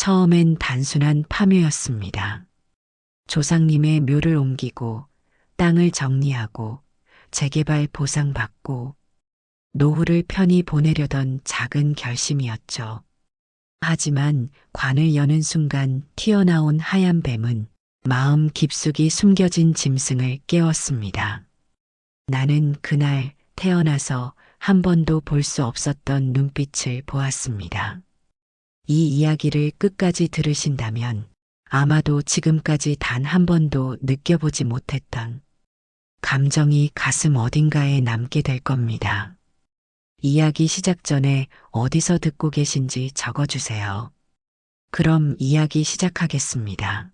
처음엔 단순한 파묘였습니다. 조상님의 묘를 옮기고 땅을 정리하고 재개발 보상받고 노후를 편히 보내려던 작은 결심이었죠. 하지만 관을 여는 순간 튀어나온 하얀 뱀은 마음 깊숙이 숨겨진 짐승을 깨웠습니다. 나는 그날 태어나서 한 번도 볼 수 없었던 눈빛을 보았습니다. 이 이야기를 끝까지 들으신다면 아마도 지금까지 단 한 번도 느껴보지 못했던 감정이 가슴 어딘가에 남게 될 겁니다. 이야기 시작 전에 어디서 듣고 계신지 적어주세요. 그럼 이야기 시작하겠습니다.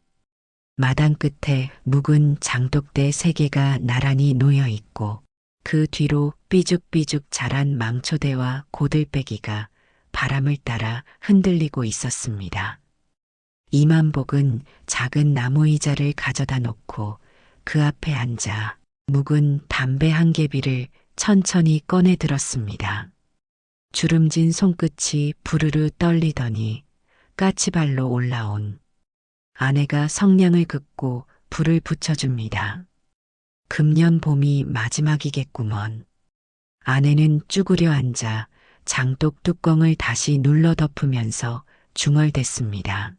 마당 끝에 묵은 장독대 3개가 나란히 놓여 있고 그 뒤로 삐죽삐죽 자란 망초대와 고들빼기가 바람을 따라 흔들리고 있었습니다. 이만복은 작은 나무 의자를 가져다 놓고 그 앞에 앉아 묵은 담배 한 개비를 천천히 꺼내 들었습니다. 주름진 손끝이 부르르 떨리더니 까치발로 올라온 아내가 성냥을 긋고 불을 붙여줍니다. 금년 봄이 마지막이겠구먼. 아내는 쭈그려 앉아 장독 뚜껑을 다시 눌러 덮으면서 중얼댔습니다.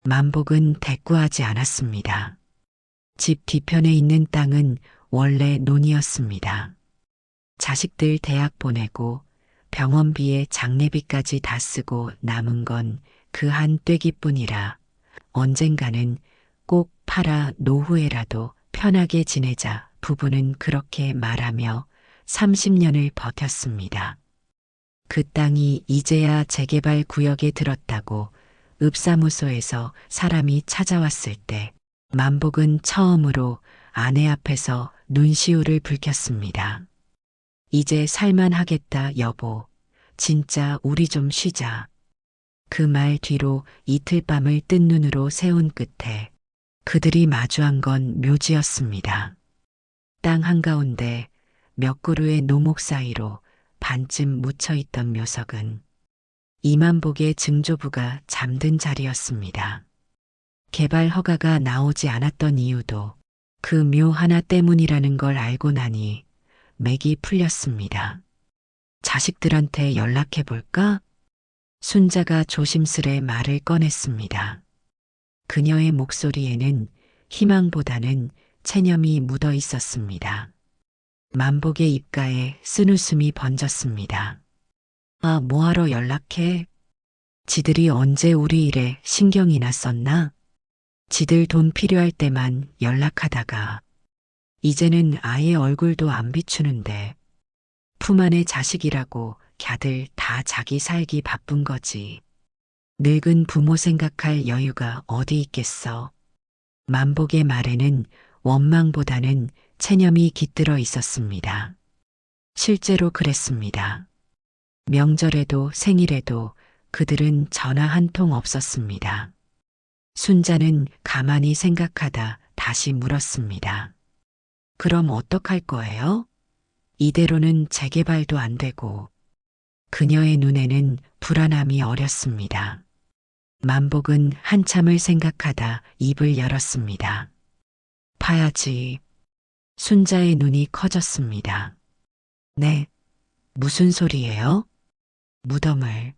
만복은 대꾸하지 않았습니다. 집 뒤편에 있는 땅은 원래 논이었습니다. 자식들 대학 보내고 병원비에 장례비까지 다 쓰고 남은 건 그 한 떼기뿐이라 언젠가는 꼭 팔아 노후에라도 편하게 지내자 부부는 그렇게 말하며 30년을 버텼습니다. 그 땅이 이제야 재개발 구역에 들었다고 읍사무소에서 사람이 찾아왔을 때 만복은 처음으로 아내 앞에서 눈시울을 붉혔습니다. 이제 살만하겠다 여보. 진짜 우리 좀 쉬자. 그 말 뒤로 이틀 밤을 뜬 눈으로 세운 끝에 그들이 마주한 건 묘지였습니다. 땅 한가운데 몇 그루의 노목 사이로 반쯤 묻혀있던 묘석은 이만복의 증조부가 잠든 자리였습니다. 개발 허가가 나오지 않았던 이유도 그 묘 하나 때문이라는 걸 알고 나니 맥이 풀렸습니다. 자식들한테 연락해 볼까? 순자가 조심스레 말을 꺼냈습니다. 그녀의 목소리에는 희망보다는 체념이 묻어 있었습니다. 만복의 입가에 쓴웃음이 번졌습니다. 아, 뭐하러 연락해? 지들이 언제 우리 일에 신경이나 썼나? 지들 돈 필요할 때만 연락하다가 이제는 아예 얼굴도 안 비추는데 품 안의 자식이라고 갸들 다 자기 살기 바쁜 거지. 늙은 부모 생각할 여유가 어디 있겠어. 만복의 말에는 원망보다는 체념이 깃들어 있었습니다. 실제로 그랬습니다. 명절에도 생일에도 그들은 전화 한 통 없었습니다. 순자는 가만히 생각하다 다시 물었습니다. 그럼 어떡할 거예요? 이대로는 재개발도 안 되고. 그녀의 눈에는 불안함이 어렸습니다. 만복은 한참을 생각하다 입을 열었습니다. 파야지. 순자의 눈이 커졌습니다. 네, 무슨 소리예요? 무덤을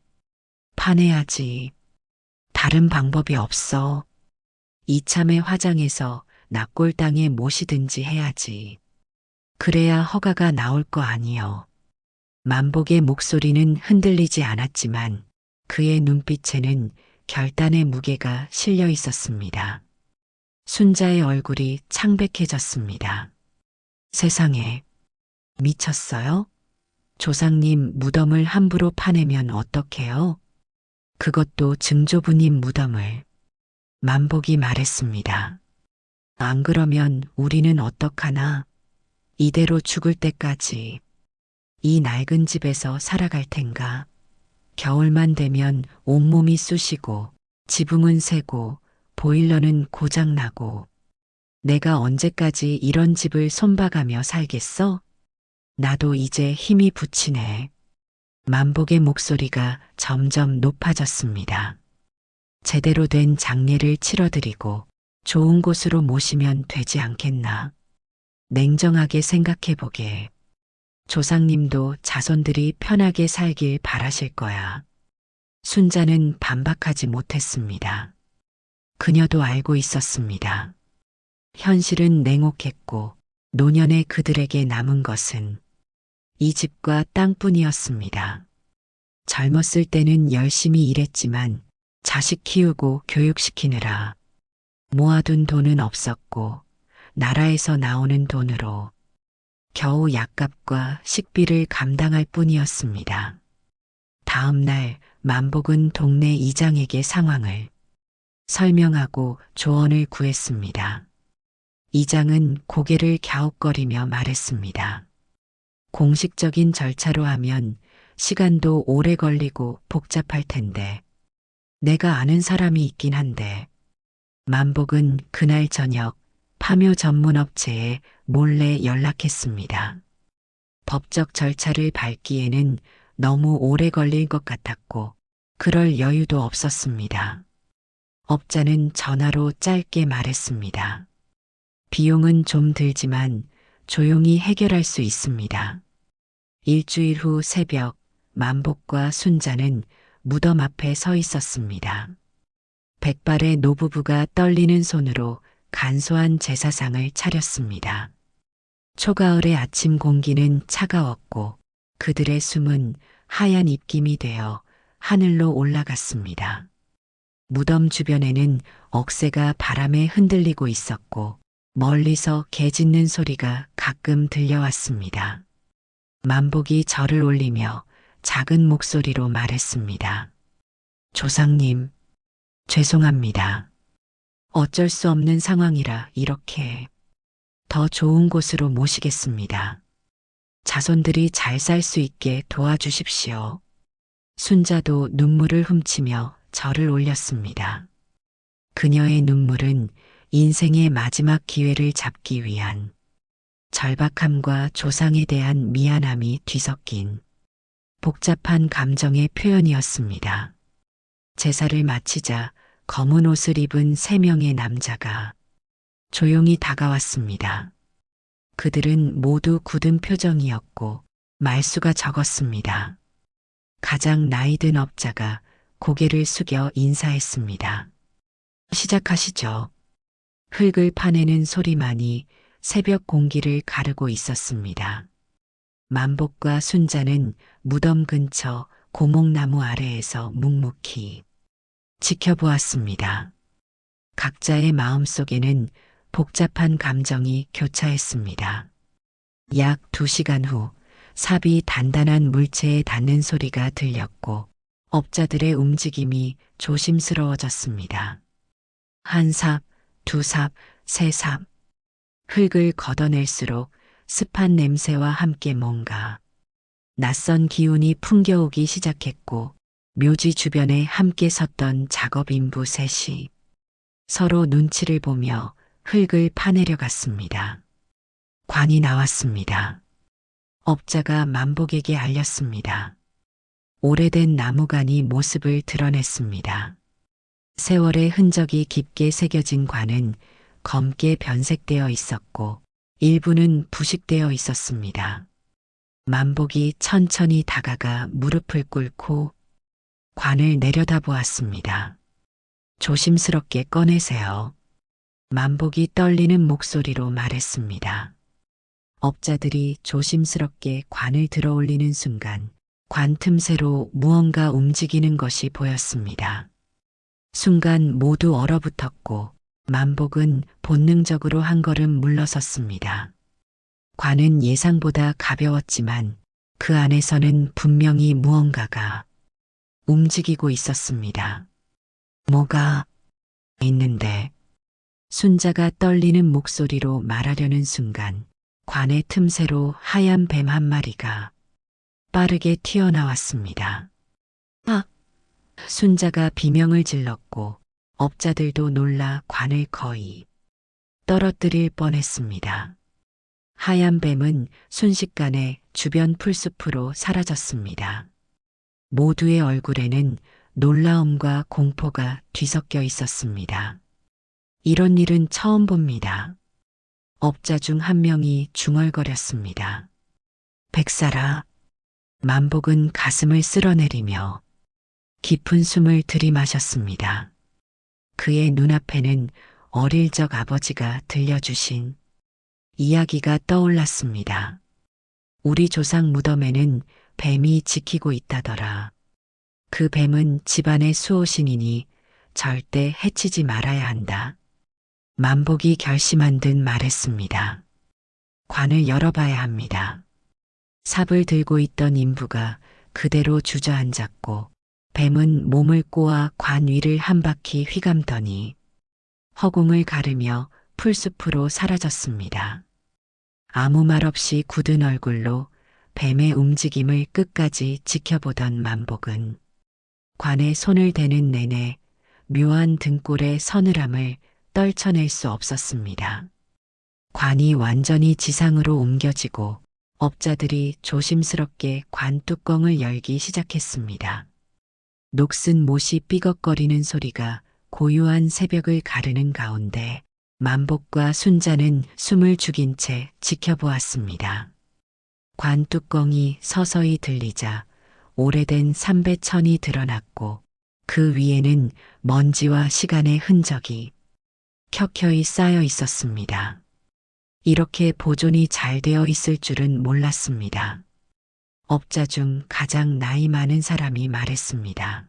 파내야지. 다른 방법이 없어. 이참에 화장해서 납골 땅에 모시든지 해야지. 그래야 허가가 나올 거 아니요. 만복의 목소리는 흔들리지 않았지만 그의 눈빛에는 결단의 무게가 실려 있었습니다. 순자의 얼굴이 창백해졌습니다. 세상에, 미쳤어요? 조상님 무덤을 함부로 파내면 어떡해요? 그것도 증조부님 무덤을. 만복이 말했습니다. 안 그러면 우리는 어떡하나? 이대로 죽을 때까지 이 낡은 집에서 살아갈 텐가. 겨울만 되면 온몸이 쑤시고 지붕은 새고 보일러는 고장나고 내가 언제까지 이런 집을 손봐가며 살겠어? 나도 이제 힘이 부치네. 만복의 목소리가 점점 높아졌습니다. 제대로 된 장례를 치러드리고 좋은 곳으로 모시면 되지 않겠나. 냉정하게 생각해 보게. 조상님도 자손들이 편하게 살길 바라실 거야. 순자는 반박하지 못했습니다. 그녀도 알고 있었습니다. 현실은 냉혹했고 노년의 그들에게 남은 것은 이 집과 땅뿐이었습니다. 젊었을 때는 열심히 일했지만 자식 키우고 교육시키느라 모아둔 돈은 없었고 나라에서 나오는 돈으로 겨우 약값과 식비를 감당할 뿐이었습니다. 다음 날 만복은 동네 이장에게 상황을 설명하고 조언을 구했습니다. 이장은 고개를 갸웃거리며 말했습니다. 공식적인 절차로 하면 시간도 오래 걸리고 복잡할 텐데 내가 아는 사람이 있긴 한데. 만복은 그날 저녁 파묘 전문 업체에 몰래 연락했습니다. 법적 절차를 밟기에는 너무 오래 걸릴 것 같았고 그럴 여유도 없었습니다. 업자는 전화로 짧게 말했습니다. 비용은 좀 들지만 조용히 해결할 수 있습니다. 일주일 후 새벽 만복과 순자는 무덤 앞에 서 있었습니다. 백발의 노부부가 떨리는 손으로 간소한 제사상을 차렸습니다. 초가을의 아침 공기는 차가웠고 그들의 숨은 하얀 입김이 되어 하늘로 올라갔습니다. 무덤 주변에는 억새가 바람에 흔들리고 있었고 멀리서 개 짖는 소리가 가끔 들려왔습니다. 만복이 절을 올리며 작은 목소리로 말했습니다. 조상님, 죄송합니다. 어쩔 수 없는 상황이라 이렇게 더 좋은 곳으로 모시겠습니다. 자손들이 잘 살 수 있게 도와주십시오. 순자도 눈물을 훔치며 절을 올렸습니다. 그녀의 눈물은 인생의 마지막 기회를 잡기 위한 절박함과 조상에 대한 미안함이 뒤섞인 복잡한 감정의 표현이었습니다. 제사를 마치자 검은 옷을 입은 3명의 남자가 조용히 다가왔습니다. 그들은 모두 굳은 표정이었고 말수가 적었습니다. 가장 나이든 업자가 고개를 숙여 인사했습니다. 시작하시죠. 흙을 파내는 소리만이 새벽 공기를 가르고 있었습니다. 만복과 순자는 무덤 근처 고목나무 아래에서 묵묵히 지켜보았습니다. 각자의 마음속에는 복잡한 감정이 교차했습니다. 약 2시간 후 삽이 단단한 물체에 닿는 소리가 들렸고 업자들의 움직임이 조심스러워졌습니다. 한 삽, 2삽, 3삽. 흙을 걷어낼수록 습한 냄새와 함께 뭔가 낯선 기운이 풍겨오기 시작했고 묘지 주변에 함께 섰던 작업인부 셋이 서로 눈치를 보며 흙을 파내려 갔습니다. 관이 나왔습니다. 업자가 만복에게 알렸습니다. 오래된 나무관이 모습을 드러냈습니다. 세월의 흔적이 깊게 새겨진 관은 검게 변색되어 있었고 일부는 부식되어 있었습니다. 만복이 천천히 다가가 무릎을 꿇고 관을 내려다보았습니다. 조심스럽게 꺼내세요. 만복이 떨리는 목소리로 말했습니다. 업자들이 조심스럽게 관을 들어올리는 순간 관 틈새로 무언가 움직이는 것이 보였습니다. 순간 모두 얼어붙었고 만복은 본능적으로 한 걸음 물러섰습니다. 관은 예상보다 가벼웠지만 그 안에서는 분명히 무언가가 움직이고 있었습니다. 뭐가 있는데 순자가 떨리는 목소리로 말하려는 순간 관의 틈새로 하얀 뱀 한 마리가 빠르게 튀어나왔습니다. 아! 순자가 비명을 질렀고 업자들도 놀라 관을 거의 떨어뜨릴 뻔했습니다. 하얀 뱀은 순식간에 주변 풀숲으로 사라졌습니다. 모두의 얼굴에는 놀라움과 공포가 뒤섞여 있었습니다. 이런 일은 처음 봅니다. 업자 중 한 명이 중얼거렸습니다. 백사라. 만복은 가슴을 쓸어내리며 깊은 숨을 들이마셨습니다. 그의 눈앞에는 어릴 적 아버지가 들려주신 이야기가 떠올랐습니다. 우리 조상 무덤에는 뱀이 지키고 있다더라. 그 뱀은 집안의 수호신이니 절대 해치지 말아야 한다. 만복이 결심한 듯 말했습니다. 관을 열어봐야 합니다. 삽을 들고 있던 인부가 그대로 주저앉았고 뱀은 몸을 꼬아 관 위를 한 바퀴 휘감더니 허공을 가르며 풀숲으로 사라졌습니다. 아무 말 없이 굳은 얼굴로 뱀의 움직임을 끝까지 지켜보던 만복은 관에 손을 대는 내내 묘한 등골의 서늘함을 떨쳐낼 수 없었습니다. 관이 완전히 지상으로 옮겨지고 업자들이 조심스럽게 관 뚜껑을 열기 시작했습니다. 녹슨 못이 삐걱거리는 소리가 고요한 새벽을 가르는 가운데 만복과 순자는 숨을 죽인 채 지켜보았습니다. 관 뚜껑이 서서히 들리자 오래된 삼배천이 드러났고 그 위에는 먼지와 시간의 흔적이 켜켜이 쌓여 있었습니다. 이렇게 보존이 잘 되어 있을 줄은 몰랐습니다. 업자 중 가장 나이 많은 사람이 말했습니다.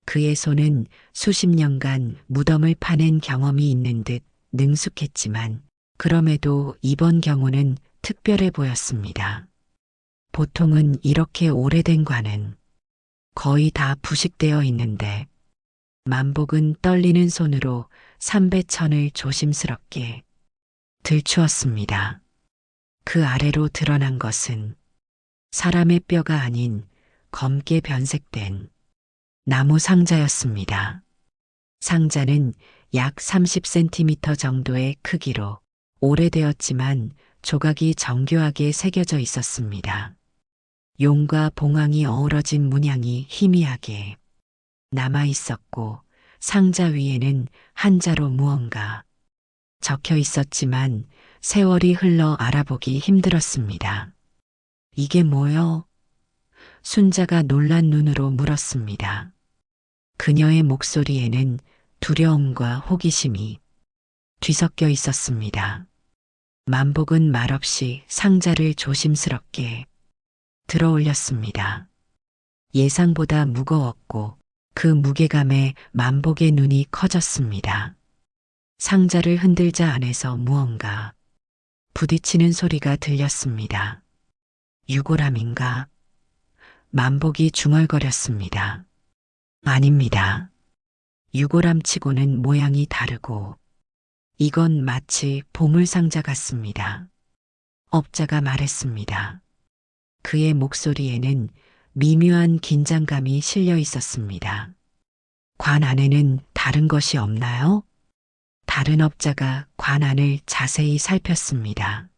그의 손은 수십 년간 무덤을 파낸 경험이 있는 듯 능숙했지만 그럼에도 이번 경우는 특별해 보였습니다. 보통은 이렇게 오래된 관은 거의 다 부식되어 있는데 만복은 떨리는 손으로 삼배천을 조심스럽게 들추었습니다. 그 아래로 드러난 것은 사람의 뼈가 아닌 검게 변색된 나무 상자였습니다. 상자는 약 30cm 정도의 크기로 오래되었지만 조각이 정교하게 새겨져 있었습니다. 용과 봉황이 어우러진 문양이 희미하게 남아 있었고 상자 위에는 한자로 무언가 적혀 있었지만 세월이 흘러 알아보기 힘들었습니다. 이게 뭐요? 순자가 놀란 눈으로 물었습니다. 그녀의 목소리에는 두려움과 호기심이 뒤섞여 있었습니다. 만복은 말없이 상자를 조심스럽게 들어 올렸습니다. 예상보다 무거웠고 그 무게감에 만복의 눈이 커졌습니다. 상자를 흔들자 안에서 무언가 부딪히는 소리가 들렸습니다. 유골함인가? 만복이 중얼거렸습니다. 아닙니다. 유골함치고는 모양이 다르고 이건 마치 보물상자 같습니다. 업자가 말했습니다. 그의 목소리에는 미묘한 긴장감이 실려 있었습니다. 관 안에는 다른 것이 없나요? 다른 업자가 관 안을 자세히 살폈습니다.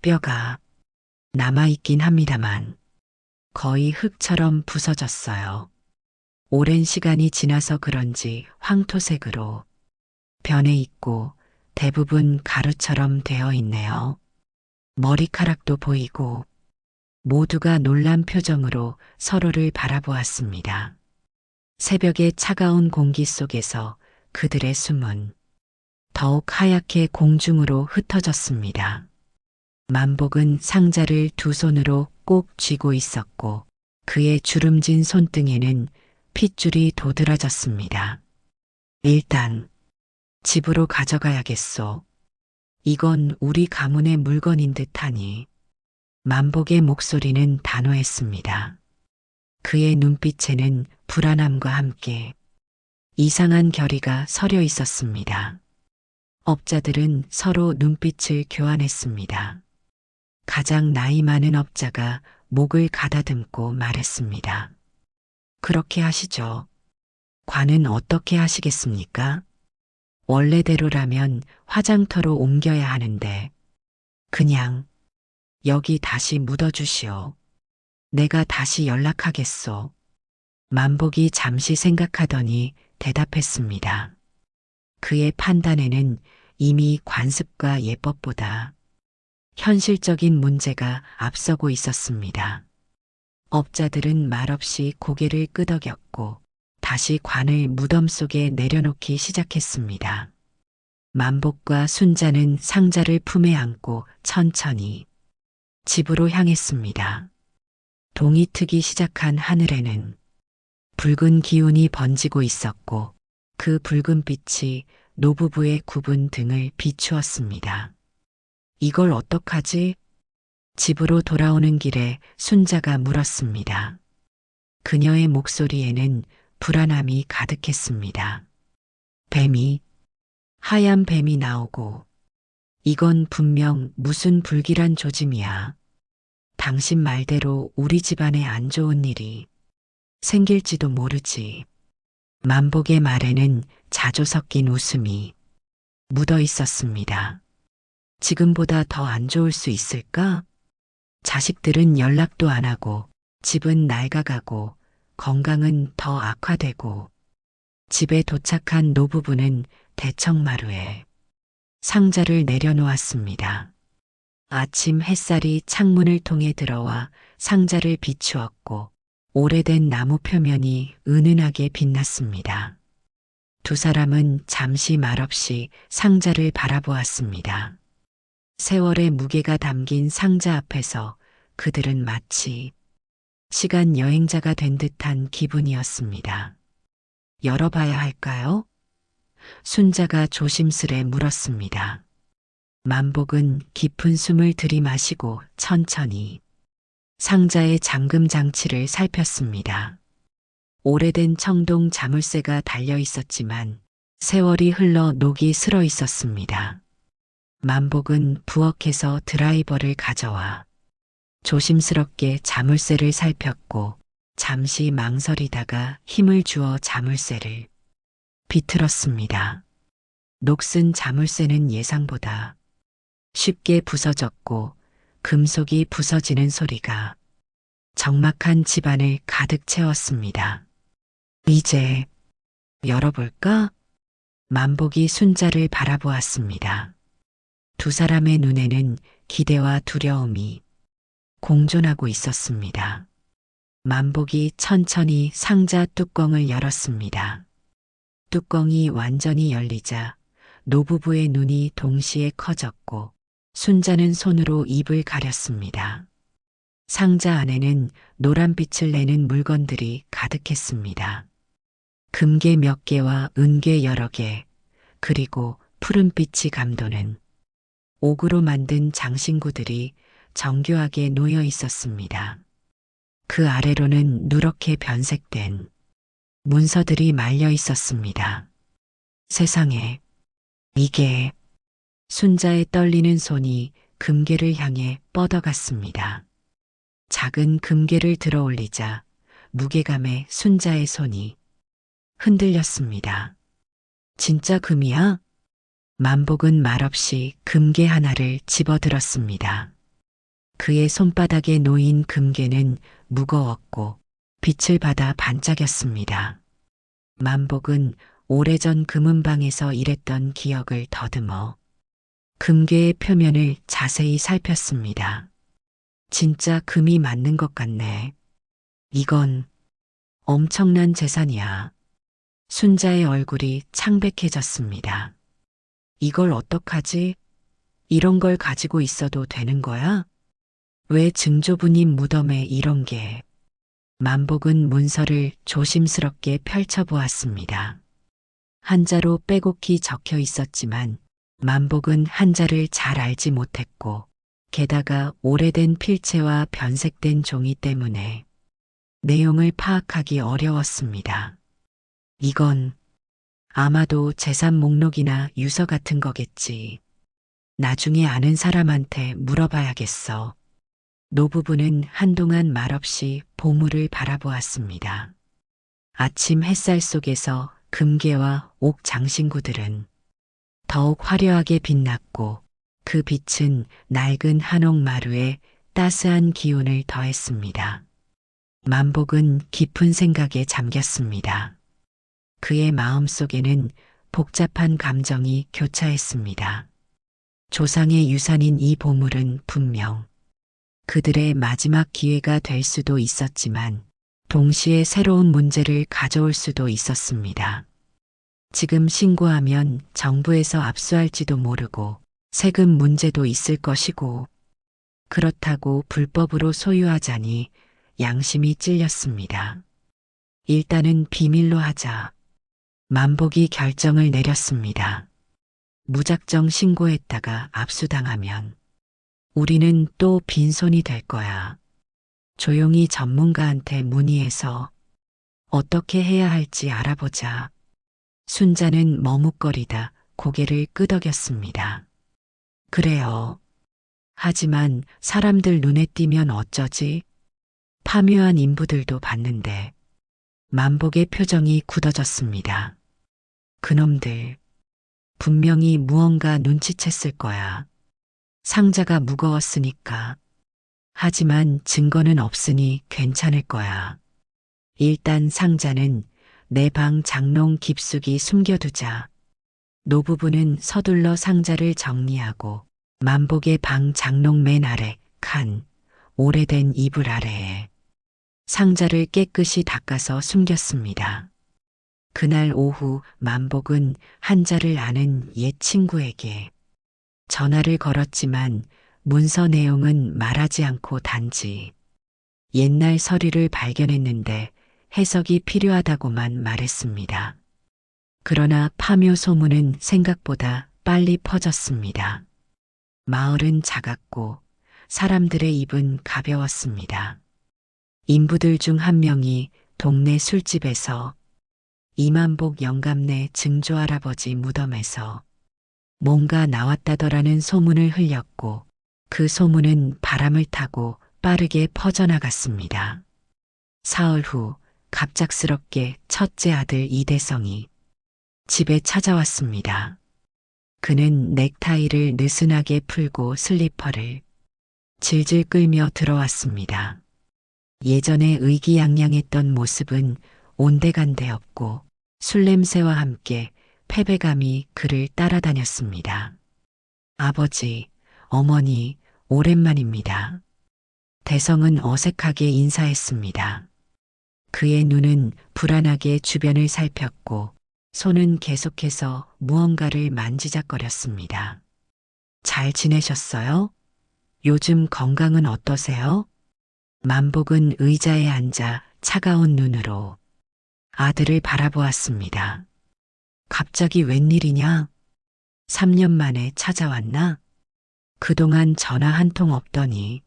뼈가 남아있긴 합니다만 거의 흙처럼 부서졌어요. 오랜 시간이 지나서 그런지 황토색으로 변해 있고 대부분 가루처럼 되어 있네요. 머리카락도 보이고 모두가 놀란 표정으로 서로를 바라보았습니다. 새벽의 차가운 공기 속에서 그들의 숨은 더욱 하얗게 공중으로 흩어졌습니다. 만복은 상자를 두 손으로 꼭 쥐고 있었고 그의 주름진 손등에는 핏줄이 도드라졌습니다. 일단 집으로 가져가야겠소. 이건 우리 가문의 물건인 듯하니. 만복의 목소리는 단호했습니다. 그의 눈빛에는 불안함과 함께 이상한 결의가 서려 있었습니다. 업자들은 서로 눈빛을 교환했습니다. 가장 나이 많은 업자가 목을 가다듬고 말했습니다. 그렇게 하시죠. 관은 어떻게 하시겠습니까? 원래대로라면 화장터로 옮겨야 하는데 그냥 여기 다시 묻어주시오. 내가 다시 연락하겠소. 만복이 잠시 생각하더니 대답했습니다. 그의 판단에는 이미 관습과 예법보다 현실적인 문제가 앞서고 있었습니다. 업자들은 말없이 고개를 끄덕였고 다시 관을 무덤 속에 내려놓기 시작했습니다. 만복과 순자는 상자를 품에 안고 천천히 집으로 향했습니다. 동이 트기 시작한 하늘에는 붉은 기운이 번지고 있었고 그 붉은 빛이 노부부의 굽은 등을 비추었습니다. 이걸 어떡하지? 집으로 돌아오는 길에 순자가 물었습니다. 그녀의 목소리에는 불안함이 가득했습니다. 하얀 뱀이 나오고 이건 분명 무슨 불길한 조짐이야. 당신 말대로 우리 집안에 안 좋은 일이 생길지도 모르지. 만복의 말에는 자조 섞인 웃음이 묻어 있었습니다. 지금보다 더 안 좋을 수 있을까? 자식들은 연락도 안 하고 집은 낡아가고 건강은 더 악화되고 집에 도착한 노부부는 대청마루에 상자를 내려놓았습니다. 아침 햇살이 창문을 통해 들어와 상자를 비추었고 오래된 나무 표면이 은은하게 빛났습니다. 두 사람은 잠시 말없이 상자를 바라보았습니다. 세월의 무게가 담긴 상자 앞에서 그들은 마치 시간 여행자가 된 듯한 기분이었습니다. 열어봐야 할까요? 순자가 조심스레 물었습니다. 만복은 깊은 숨을 들이마시고 천천히 상자의 잠금 장치를 살폈습니다. 오래된 청동 자물쇠가 달려 있었지만 세월이 흘러 녹이 슬어 있었습니다. 만복은 부엌에서 드라이버를 가져와 조심스럽게 자물쇠를 살폈고 잠시 망설이다가 힘을 주어 자물쇠를 비틀었습니다. 녹슨 자물쇠는 예상보다 쉽게 부서졌고 금속이 부서지는 소리가 적막한 집안을 가득 채웠습니다. 이제 열어볼까? 만복이 순자를 바라보았습니다. 두 사람의 눈에는 기대와 두려움이 공존하고 있었습니다. 만복이 천천히 상자 뚜껑을 열었습니다. 뚜껑이 완전히 열리자 노부부의 눈이 동시에 커졌고 순자는 손으로 입을 가렸습니다. 상자 안에는 노란빛을 내는 물건들이 가득했습니다. 금괴 몇 개와 은괴 여러 개, 그리고 푸른빛이 감도는 옥으로 만든 장신구들이 정교하게 놓여 있었습니다. 그 아래로는 누렇게 변색된 문서들이 말려 있었습니다. 세상에, 이게 순자의 떨리는 손이 금괴를 향해 뻗어갔습니다. 작은 금괴를 들어 올리자 무게감에 순자의 손이 흔들렸습니다. 진짜 금이야? 만복은 말없이 금괴 하나를 집어들었습니다. 그의 손바닥에 놓인 금괴는 무거웠고 빛을 받아 반짝였습니다. 만복은 오래전 금은방에서 일했던 기억을 더듬어 금괴의 표면을 자세히 살폈습니다. 진짜 금이 맞는 것 같네. 이건 엄청난 재산이야. 순자의 얼굴이 창백해졌습니다. 이걸 어떡하지? 이런 걸 가지고 있어도 되는 거야? 왜 증조부님 무덤에 이런 게? 만복은 문서를 조심스럽게 펼쳐보았습니다. 한자로 빼곡히 적혀 있었지만 만복은 한자를 잘 알지 못했고 게다가 오래된 필체와 변색된 종이 때문에 내용을 파악하기 어려웠습니다. 이건 아마도 재산 목록이나 유서 같은 거겠지. 나중에 아는 사람한테 물어봐야겠어. 노부부는 한동안 말없이 보물을 바라보았습니다. 아침 햇살 속에서 금괴와 옥 장신구들은 더욱 화려하게 빛났고 그 빛은 낡은 한옥 마루에 따스한 기운을 더했습니다. 만복은 깊은 생각에 잠겼습니다. 그의 마음속에는 복잡한 감정이 교차했습니다. 조상의 유산인 이 보물은 분명 그들의 마지막 기회가 될 수도 있었지만 동시에 새로운 문제를 가져올 수도 있었습니다. 지금 신고하면 정부에서 압수할지도 모르고 세금 문제도 있을 것이고 그렇다고 불법으로 소유하자니 양심이 찔렸습니다. 일단은 비밀로 하자. 만복이 결정을 내렸습니다. 무작정 신고했다가 압수당하면 우리는 또 빈손이 될 거야. 조용히 전문가한테 문의해서 어떻게 해야 할지 알아보자. 순자는 머뭇거리다 고개를 끄덕였습니다. 그래요. 하지만 사람들 눈에 띄면 어쩌지? 파묘한 인부들도 봤는데 만복의 표정이 굳어졌습니다. 그놈들 분명히 무언가 눈치챘을 거야. 상자가 무거웠으니까. 하지만 증거는 없으니 괜찮을 거야. 일단 상자는 내 방 장롱 깊숙이 숨겨두자. 노부부는 서둘러 상자를 정리하고 만복의 방 장롱 맨 아래 칸 오래된 이불 아래에 상자를 깨끗이 닦아서 숨겼습니다. 그날 오후 만복은 한자를 아는 옛 친구에게 전화를 걸었지만 문서 내용은 말하지 않고 단지 옛날 서류를 발견했는데 해석이 필요하다고만 말했습니다. 그러나 파묘 소문은 생각보다 빨리 퍼졌습니다. 마을은 작았고 사람들의 입은 가벼웠습니다. 인부들 중 한 명이 동네 술집에서 이만복 영감네 증조할아버지 무덤에서 뭔가 나왔다더라는 소문을 흘렸고 그 소문은 바람을 타고 빠르게 퍼져나갔습니다. 사흘 후 갑작스럽게 첫째 아들 이대성이 집에 찾아왔습니다. 그는 넥타이를 느슨하게 풀고 슬리퍼를 질질 끌며 들어왔습니다. 예전에 의기양양했던 모습은 온데간데 없고 술 냄새와 함께 패배감이 그를 따라다녔습니다. 아버지, 어머니, 오랜만입니다. 대성은 어색하게 인사했습니다. 그의 눈은 불안하게 주변을 살폈고 손은 계속해서 무언가를 만지작거렸습니다. 잘 지내셨어요? 요즘 건강은 어떠세요? 만복은 의자에 앉아 차가운 눈으로 아들을 바라보았습니다. 갑자기 웬일이냐? 3년 만에 찾아왔나? 그동안 전화 한 통 없더니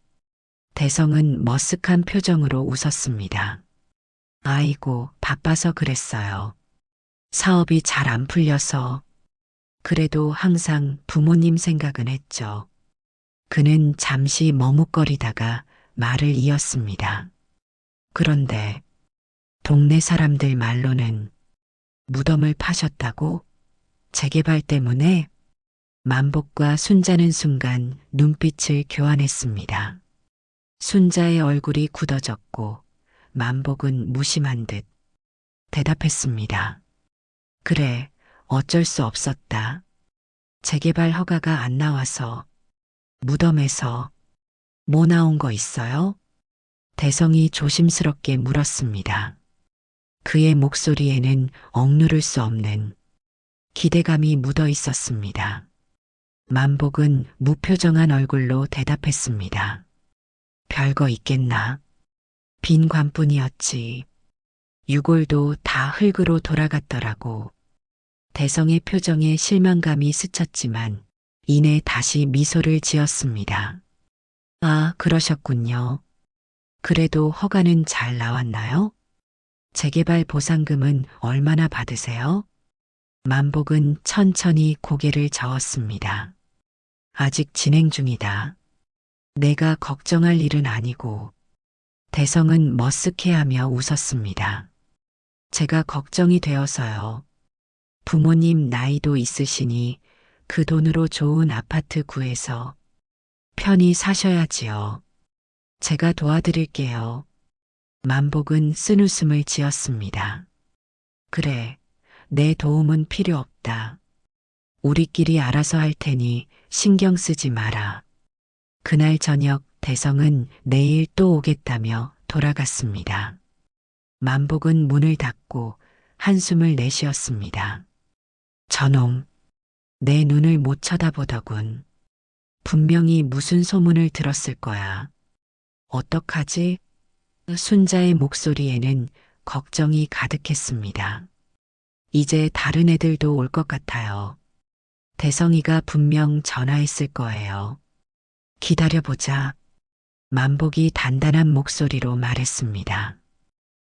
대성은 머쓱한 표정으로 웃었습니다. 아이고, 바빠서 그랬어요. 사업이 잘 안 풀려서. 그래도 항상 부모님 생각은 했죠. 그는 잠시 머뭇거리다가 말을 이었습니다. 그런데 동네 사람들 말로는 무덤을 파셨다고? 재개발 때문에? 만복과 순자는 순간 눈빛을 교환했습니다. 순자의 얼굴이 굳어졌고 만복은 무심한 듯 대답했습니다. 그래, 어쩔 수 없었다. 재개발 허가가 안 나와서. 무덤에서 뭐 나온 거 있어요? 대성이 조심스럽게 물었습니다. 그의 목소리에는 억누를 수 없는 기대감이 묻어 있었습니다. 만복은 무표정한 얼굴로 대답했습니다. 별거 있겠나? 빈 관뿐이었지. 유골도 다 흙으로 돌아갔더라고. 대성의 표정에 실망감이 스쳤지만 이내 다시 미소를 지었습니다. 아, 그러셨군요. 그래도 허가는 잘 나왔나요? 재개발 보상금은 얼마나 받으세요? 만복은 천천히 고개를 저었습니다. 아직 진행 중이다. 내가 걱정할 일은 아니고. 대성은 머쓱해하며 웃었습니다. 제가 걱정이 되어서요. 부모님 나이도 있으시니 그 돈으로 좋은 아파트 구해서 편히 사셔야지요. 제가 도와드릴게요. 만복은 쓴웃음을 지었습니다. 그래, 내 도움은 필요 없다. 우리끼리 알아서 할 테니 신경 쓰지 마라. 그날 저녁 대성은 내일 또 오겠다며 돌아갔습니다. 만복은 문을 닫고 한숨을 내쉬었습니다. 저놈, 내 눈을 못 쳐다보더군. 분명히 무슨 소문을 들었을 거야. 어떡하지? 순자의 목소리에는 걱정이 가득했습니다. 이제 다른 애들도 올 것 같아요. 대성이가 분명 전화했을 거예요. 기다려보자. 만복이 단단한 목소리로 말했습니다.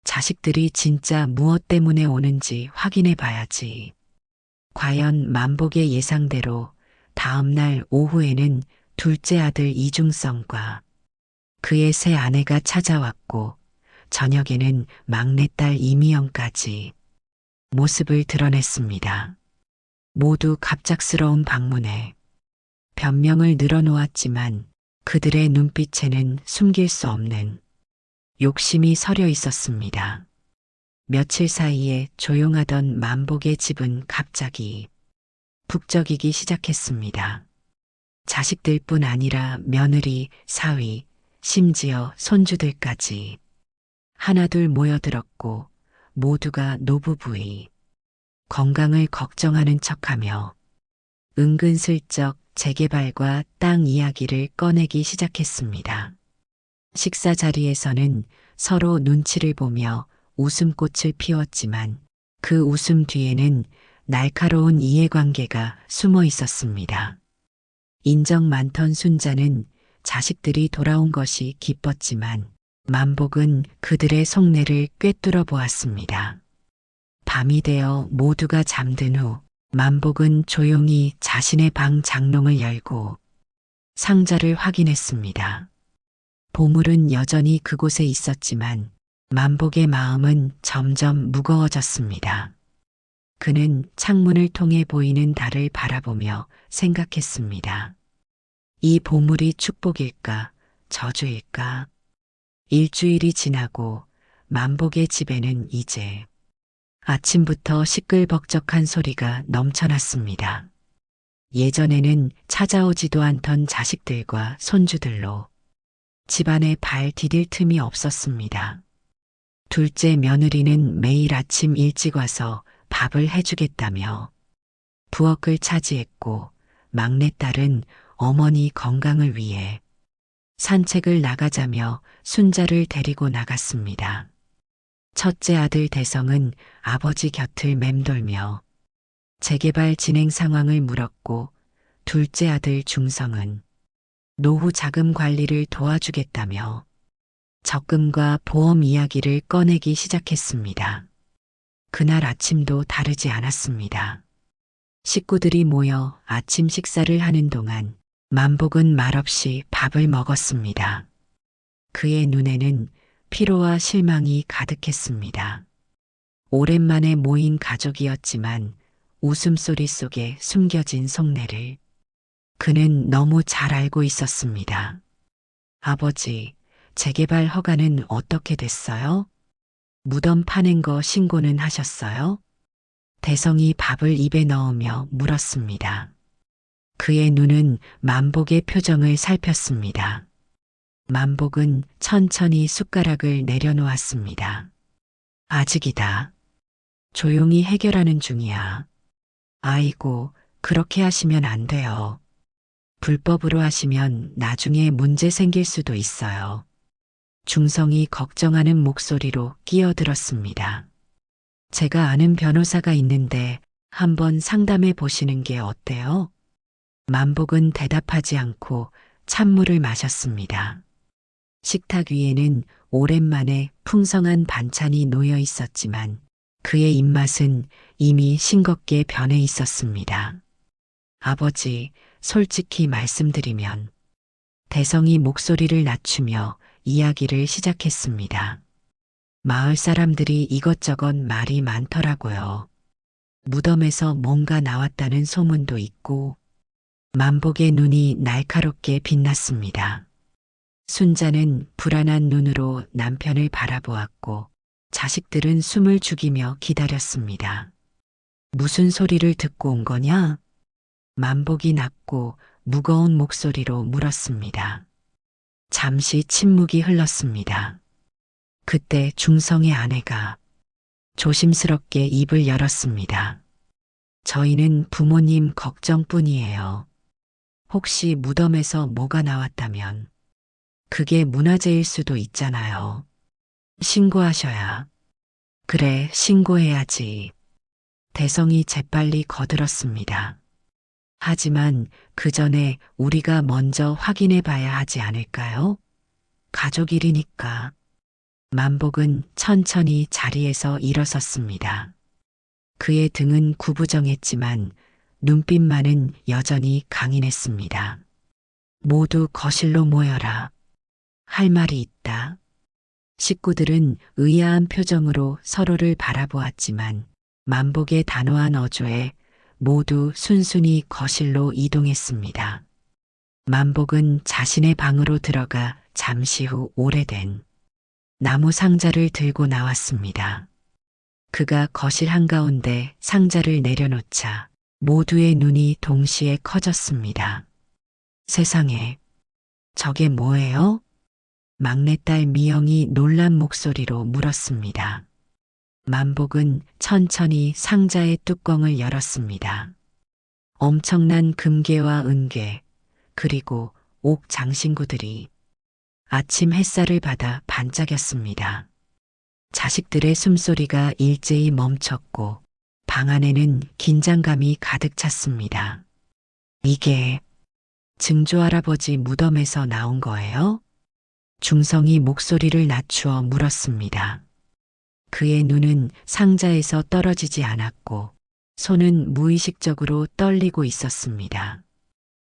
자식들이 진짜 무엇 때문에 오는지 확인해 봐야지. 과연 만복의 예상대로 다음 날 오후에는 둘째 아들 이중성과 그의 새 아내가 찾아왔고 저녁에는 막내딸 이미영까지 모습을 드러냈습니다. 모두 갑작스러운 방문에 변명을 늘어놓았지만 그들의 눈빛에는 숨길 수 없는 욕심이 서려 있었습니다. 며칠 사이에 조용하던 만복의 집은 갑자기 북적이기 시작했습니다. 자식들뿐 아니라 며느리, 사위, 심지어 손주들까지 하나둘 모여들었고 모두가 노부부의 건강을 걱정하는 척하며 은근슬쩍 재개발과 땅 이야기를 꺼내기 시작했습니다. 식사 자리에서는 서로 눈치를 보며 웃음꽃을 피웠지만 그 웃음 뒤에는 날카로운 이해관계가 숨어 있었습니다. 인정 많던 순자는 자식들이 돌아온 것이 기뻤지만 만복은 그들의 속내를 꿰뚫어 보았습니다. 밤이 되어 모두가 잠든 후 만복은 조용히 자신의 방 장롱을 열고 상자를 확인했습니다. 보물은 여전히 그곳에 있었지만 만복의 마음은 점점 무거워졌습니다. 그는 창문을 통해 보이는 달을 바라보며 생각했습니다. 이 보물이 축복일까, 저주일까? 일주일이 지나고 만복의 집에는 이제 아침부터 시끌벅적한 소리가 넘쳐났습니다. 예전에는 찾아오지도 않던 자식들과 손주들로 집안에 발 디딜 틈이 없었습니다. 둘째 며느리는 매일 아침 일찍 와서 밥을 해주겠다며 부엌을 차지했고 막내딸은 어머니 건강을 위해 산책을 나가자며 순자를 데리고 나갔습니다. 첫째 아들 대성은 아버지 곁을 맴돌며 재개발 진행 상황을 물었고 둘째 아들 중성은 노후 자금 관리를 도와주겠다며 적금과 보험 이야기를 꺼내기 시작했습니다. 그날 아침도 다르지 않았습니다. 식구들이 모여 아침 식사를 하는 동안 만복은 말없이 밥을 먹었습니다. 그의 눈에는 피로와 실망이 가득했습니다. 오랜만에 모인 가족이었지만 웃음소리 속에 숨겨진 속내를 그는 너무 잘 알고 있었습니다. 아버지, 재개발 허가는 어떻게 됐어요? 무덤 파는 거 신고는 하셨어요? 대성이 밥을 입에 넣으며 물었습니다. 그의 눈은 만복의 표정을 살폈습니다. 만복은 천천히 숟가락을 내려놓았습니다. 아직이다. 조용히 해결하는 중이야. 아이고, 그렇게 하시면 안 돼요. 불법으로 하시면 나중에 문제 생길 수도 있어요. 중성이 걱정하는 목소리로 끼어들었습니다. 제가 아는 변호사가 있는데 한번 상담해 보시는 게 어때요? 만복은 대답하지 않고 찬물을 마셨습니다. 식탁 위에는 오랜만에 풍성한 반찬이 놓여 있었지만 그의 입맛은 이미 싱겁게 변해 있었습니다. 아버지, 솔직히 말씀드리면 대성이 목소리를 낮추며 이야기를 시작했습니다. 마을 사람들이 이것저것 말이 많더라고요. 무덤에서 뭔가 나왔다는 소문도 있고 만복의 눈이 날카롭게 빛났습니다. 순자는 불안한 눈으로 남편을 바라보았고 자식들은 숨을 죽이며 기다렸습니다. 무슨 소리를 듣고 온 거냐? 만복이 낮고 무거운 목소리로 물었습니다. 잠시 침묵이 흘렀습니다. 그때 중성의 아내가 조심스럽게 입을 열었습니다. 저희는 부모님 걱정뿐이에요. 혹시 무덤에서 뭐가 나왔다면 그게 문화재일 수도 있잖아요. 신고하셔야. 그래, 신고해야지. 대성이 재빨리 거들었습니다. 하지만 그 전에 우리가 먼저 확인해 봐야 하지 않을까요? 가족 일이니까. 만복은 천천히 자리에서 일어섰습니다. 그의 등은 구부정했지만 눈빛만은 여전히 강인했습니다. 모두 거실로 모여라. 할 말이 있다. 식구들은 의아한 표정으로 서로를 바라보았지만 만복의 단호한 어조에 모두 순순히 거실로 이동했습니다. 만복은 자신의 방으로 들어가 잠시 후 오래된 나무 상자를 들고 나왔습니다. 그가 거실 한가운데 상자를 내려놓자 모두의 눈이 동시에 커졌습니다. 세상에, 저게 뭐예요? 막내딸 미영이 놀란 목소리로 물었습니다. 만복은 천천히 상자의 뚜껑을 열었습니다. 엄청난 금괴와 은괴, 그리고 옥 장신구들이 아침 햇살을 받아 반짝였습니다. 자식들의 숨소리가 일제히 멈췄고 방 안에는 긴장감이 가득 찼습니다. 이게 증조할아버지 무덤에서 나온 거예요? 중성이 목소리를 낮추어 물었습니다. 그의 눈은 상자에서 떨어지지 않았고 손은 무의식적으로 떨리고 있었습니다.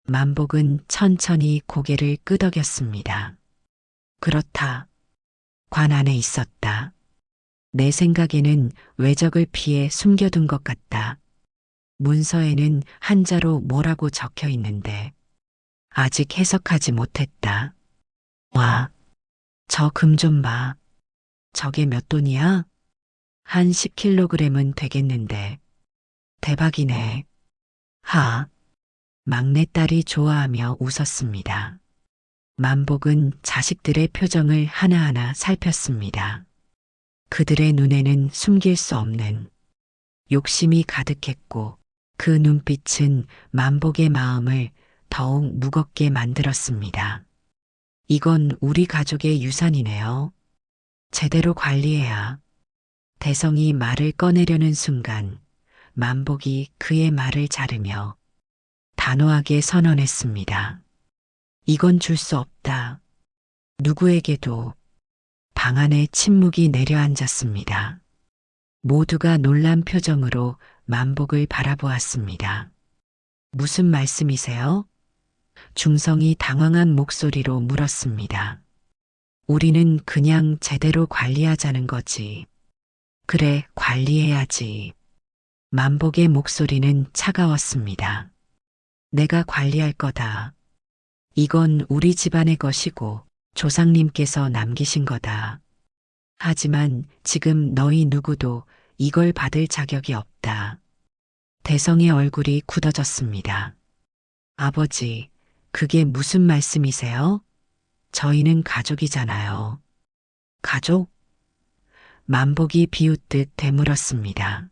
만복은 천천히 고개를 끄덕였습니다. 그렇다. 관 안에 있었다. 내 생각에는 외적을 피해 숨겨둔 것 같다. 문서에는 한자로 뭐라고 적혀 있는데 아직 해석하지 못했다. 와, 저 금 좀 봐. 저게 몇 돈이야? 한 10kg은 되겠는데. 대박이네. 하. 막내딸이 좋아하며 웃었습니다. 만복은 자식들의 표정을 하나하나 살폈습니다. 그들의 눈에는 숨길 수 없는 욕심이 가득했고 그 눈빛은 만복의 마음을 더욱 무겁게 만들었습니다. 이건 우리 가족의 유산이네요. 제대로 관리해야. 대성이 말을 꺼내려는 순간 만복이 그의 말을 자르며 단호하게 선언했습니다. 이건 줄 수 없다. 누구에게도. 방 안에 침묵이 내려앉았습니다. 모두가 놀란 표정으로 만복을 바라보았습니다. 무슨 말씀이세요? 중성이 당황한 목소리로 물었습니다. 우리는 그냥 제대로 관리하자는 거지. 그래, 관리해야지. 만복의 목소리는 차가웠습니다. 내가 관리할 거다. 이건 우리 집안의 것이고 조상님께서 남기신 거다. 하지만 지금 너희 누구도 이걸 받을 자격이 없다. 대성의 얼굴이 굳어졌습니다. 아버지, 그게 무슨 말씀이세요? 저희는 가족이잖아요. 가족? 만복이 비웃듯 되물었습니다.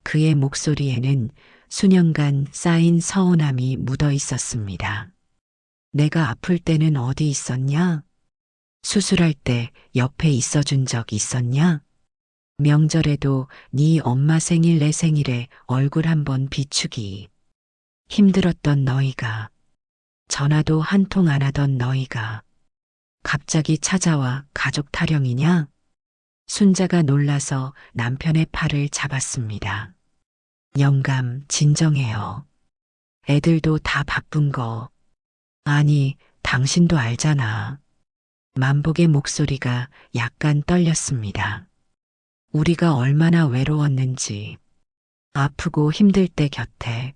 그의 목소리에는 수년간 쌓인 서운함이 묻어 있었습니다. 내가 아플 때는 어디 있었냐? 수술할 때 옆에 있어준 적 있었냐? 명절에도 네 엄마 생일 내 생일에 얼굴 한번 비추기. 힘들었던 너희가, 전화도 한 통 안 하던 너희가 갑자기 찾아와 가족 타령이냐? 순자가 놀라서 남편의 팔을 잡았습니다. 영감, 진정해요. 애들도 다 바쁜 거. 아니, 당신도 알잖아. 만복의 목소리가 약간 떨렸습니다. 우리가 얼마나 외로웠는지, 아프고 힘들 때 곁에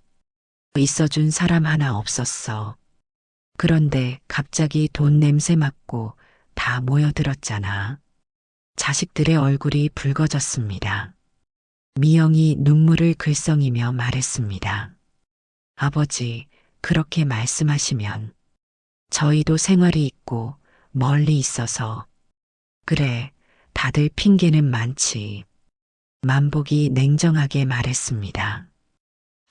있어준 사람 하나 없었어. 그런데 갑자기 돈 냄새 맡고 다 모여들었잖아. 자식들의 얼굴이 붉어졌습니다. 미영이 눈물을 글썽이며 말했습니다. 아버지, 그렇게 말씀하시면 저희도 생활이 있고 멀리 있어서. 그래, 다들 핑계는 많지. 만복이 냉정하게 말했습니다.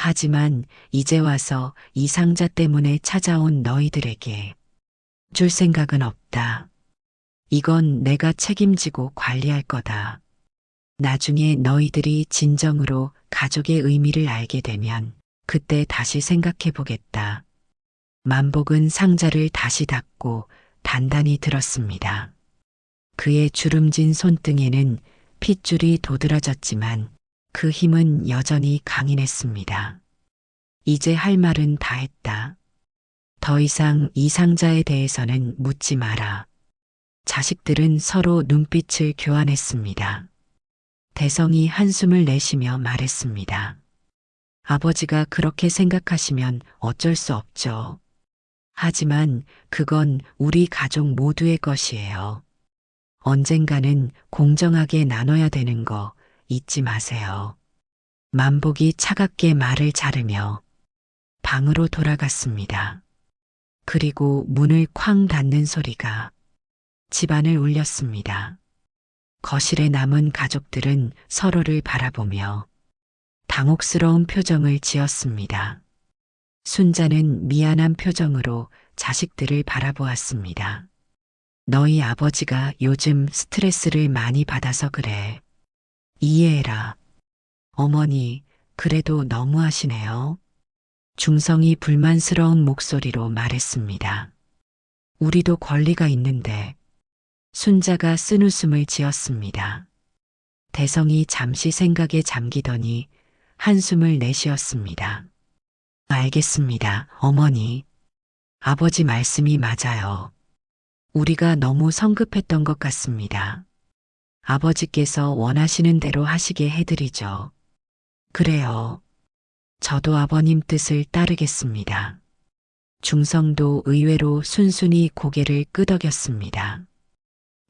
하지만 이제 와서 이 상자 때문에 찾아온 너희들에게 줄 생각은 없다. 이건 내가 책임지고 관리할 거다. 나중에 너희들이 진정으로 가족의 의미를 알게 되면 그때 다시 생각해 보겠다. 만복은 상자를 다시 닫고 단단히 들었습니다. 그의 주름진 손등에는 핏줄이 도드라졌지만 그 힘은 여전히 강인했습니다. 이제 할 말은 다 했다. 더 이상 이 상자에 대해서는 묻지 마라. 자식들은 서로 눈빛을 교환했습니다. 대성이 한숨을 내쉬며 말했습니다. 아버지가 그렇게 생각하시면 어쩔 수 없죠. 하지만 그건 우리 가족 모두의 것이에요. 언젠가는 공정하게 나눠야 되는 거 잊지 마세요. 만복이 차갑게 말을 자르며 방으로 돌아갔습니다. 그리고 문을 쾅 닫는 소리가 집안을 울렸습니다. 거실에 남은 가족들은 서로를 바라보며 당혹스러운 표정을 지었습니다. 순자는 미안한 표정으로 자식들을 바라보았습니다. 너희 아버지가 요즘 스트레스를 많이 받아서 그래. 이해해라. 어머니, 그래도 너무하시네요. 중성이 불만스러운 목소리로 말했습니다. 우리도 권리가 있는데. 순자가 쓴웃음을 지었습니다. 대성이 잠시 생각에 잠기더니 한숨을 내쉬었습니다. 알겠습니다, 어머니. 아버지 말씀이 맞아요. 우리가 너무 성급했던 것 같습니다. 아버지께서 원하시는 대로 하시게 해드리죠. 그래요. 저도 아버님 뜻을 따르겠습니다. 중성도 의외로 순순히 고개를 끄덕였습니다.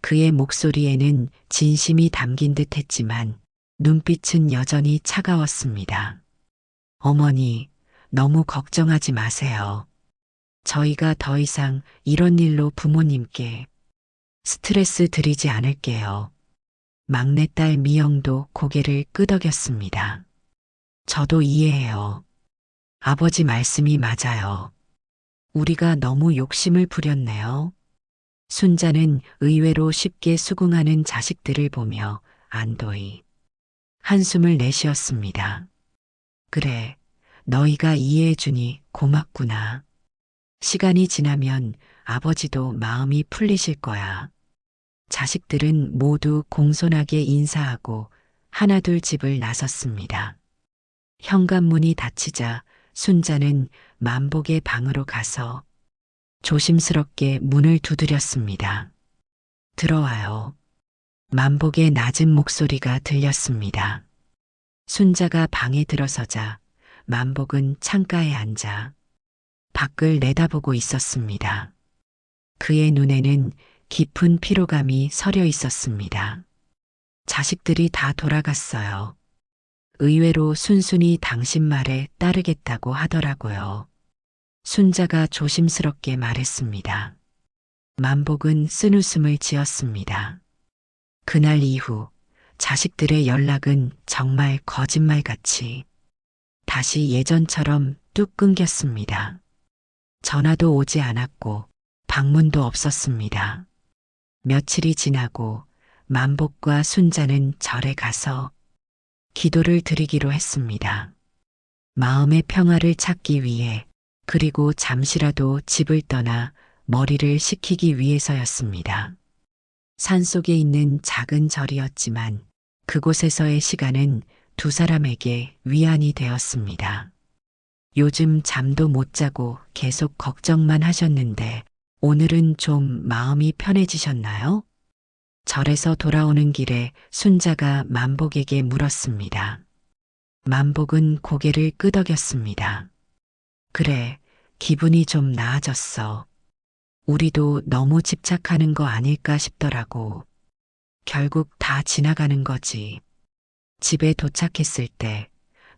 그의 목소리에는 진심이 담긴 듯 했지만 눈빛은 여전히 차가웠습니다. 어머니, 너무 걱정하지 마세요. 저희가 더 이상 이런 일로 부모님께 스트레스 드리지 않을게요. 막내딸 미영도 고개를 끄덕였습니다. 저도 이해해요. 아버지 말씀이 맞아요. 우리가 너무 욕심을 부렸네요. 순자는 의외로 쉽게 수긍하는 자식들을 보며 안도히 한숨을 내쉬었습니다. 그래, 너희가 이해해주니 고맙구나. 시간이 지나면 아버지도 마음이 풀리실 거야. 자식들은 모두 공손하게 인사하고 하나둘 집을 나섰습니다. 현관문이 닫히자 순자는 만복의 방으로 가서 조심스럽게 문을 두드렸습니다. 들어와요. 만복의 낮은 목소리가 들렸습니다. 순자가 방에 들어서자 만복은 창가에 앉아 밖을 내다보고 있었습니다. 그의 눈에는 깊은 피로감이 서려 있었습니다. 자식들이 다 돌아갔어요. 의외로 순순히 당신 말에 따르겠다고 하더라고요. 순자가 조심스럽게 말했습니다. 만복은 쓴웃음을 지었습니다. 그날 이후 자식들의 연락은 정말 거짓말같이 다시 예전처럼 뚝 끊겼습니다. 전화도 오지 않았고 방문도 없었습니다. 며칠이 지나고 만복과 순자는 절에 가서 기도를 드리기로 했습니다. 마음의 평화를 찾기 위해 그리고 잠시라도 집을 떠나 머리를 식히기 위해서였습니다. 산속에 있는 작은 절이었지만 그곳에서의 시간은 두 사람에게 위안이 되었습니다. 요즘 잠도 못 자고 계속 걱정만 하셨는데 오늘은 좀 마음이 편해지셨나요? 절에서 돌아오는 길에 순자가 만복에게 물었습니다. 만복은 고개를 끄덕였습니다. 그래, 기분이 좀 나아졌어. 우리도 너무 집착하는 거 아닐까 싶더라고. 결국 다 지나가는 거지. 집에 도착했을 때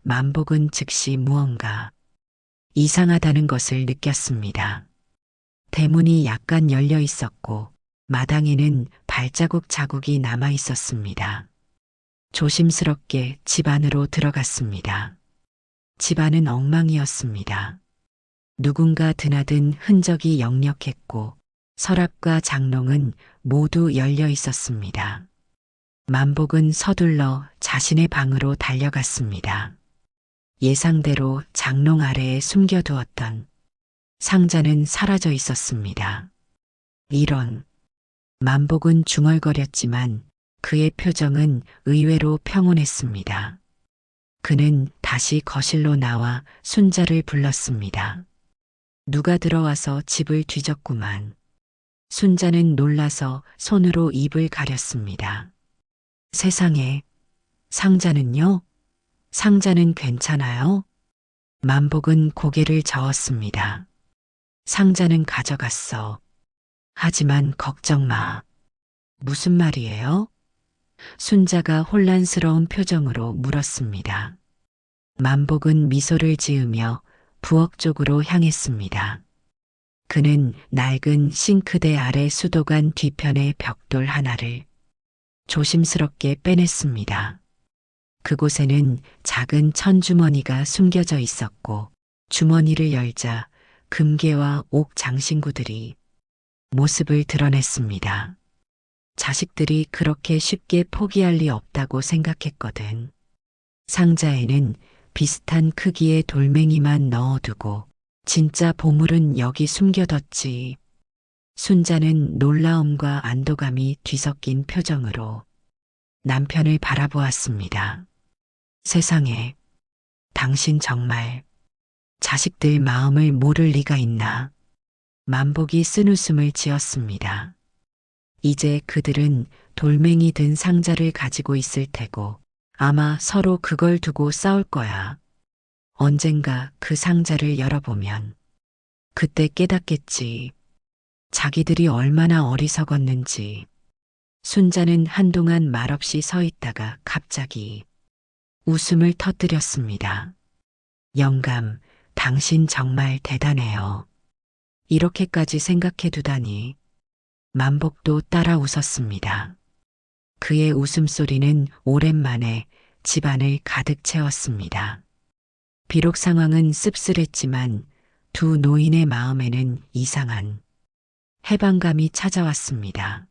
만복은 즉시 무언가 이상하다는 것을 느꼈습니다. 대문이 약간 열려 있었고 마당에는 발자국 자국이 남아 있었습니다. 조심스럽게 집 안으로 들어갔습니다. 집 안은 엉망이었습니다. 누군가 드나든 흔적이 역력했고 서랍과 장롱은 모두 열려 있었습니다. 만복은 서둘러 자신의 방으로 달려갔습니다. 예상대로 장롱 아래에 숨겨두었던 상자는 사라져 있었습니다. 이런, 만복은 중얼거렸지만 그의 표정은 의외로 평온했습니다. 그는 다시 거실로 나와 순자를 불렀습니다. 누가 들어와서 집을 뒤졌구만. 순자는 놀라서 손으로 입을 가렸습니다. 세상에, 상자는요? 상자는 괜찮아요? 만복은 고개를 저었습니다. 상자는 가져갔어. 하지만 걱정 마. 무슨 말이에요? 순자가 혼란스러운 표정으로 물었습니다. 만복은 미소를 지으며 부엌 쪽으로 향했습니다. 그는 낡은 싱크대 아래 수도관 뒤편의 벽돌 하나를 조심스럽게 빼냈습니다. 그곳에는 작은 천주머니가 숨겨져 있었고 주머니를 열자 금괴와 옥 장신구들이 모습을 드러냈습니다. 자식들이 그렇게 쉽게 포기할 리 없다고 생각했거든. 상자에는 비슷한 크기의 돌멩이만 넣어두고 진짜 보물은 여기 숨겨뒀지. 순자는 놀라움과 안도감이 뒤섞인 표정으로 남편을 바라보았습니다. 세상에, 당신 정말 자식들 마음을 모를 리가 있나. 만복이 쓴웃음을 지었습니다. 이제 그들은 돌멩이 든 상자를 가지고 있을 테고 아마 서로 그걸 두고 싸울 거야. 언젠가 그 상자를 열어보면 그때 깨닫겠지. 자기들이 얼마나 어리석었는지. 순자는 한동안 말없이 서 있다가 갑자기 웃음을 터뜨렸습니다. 영감, 당신 정말 대단해요. 이렇게까지 생각해 두다니. 만복도 따라 웃었습니다. 그의 웃음소리는 오랜만에 집안을 가득 채웠습니다. 비록 상황은 씁쓸했지만 두 노인의 마음에는 이상한 해방감이 찾아왔습니다.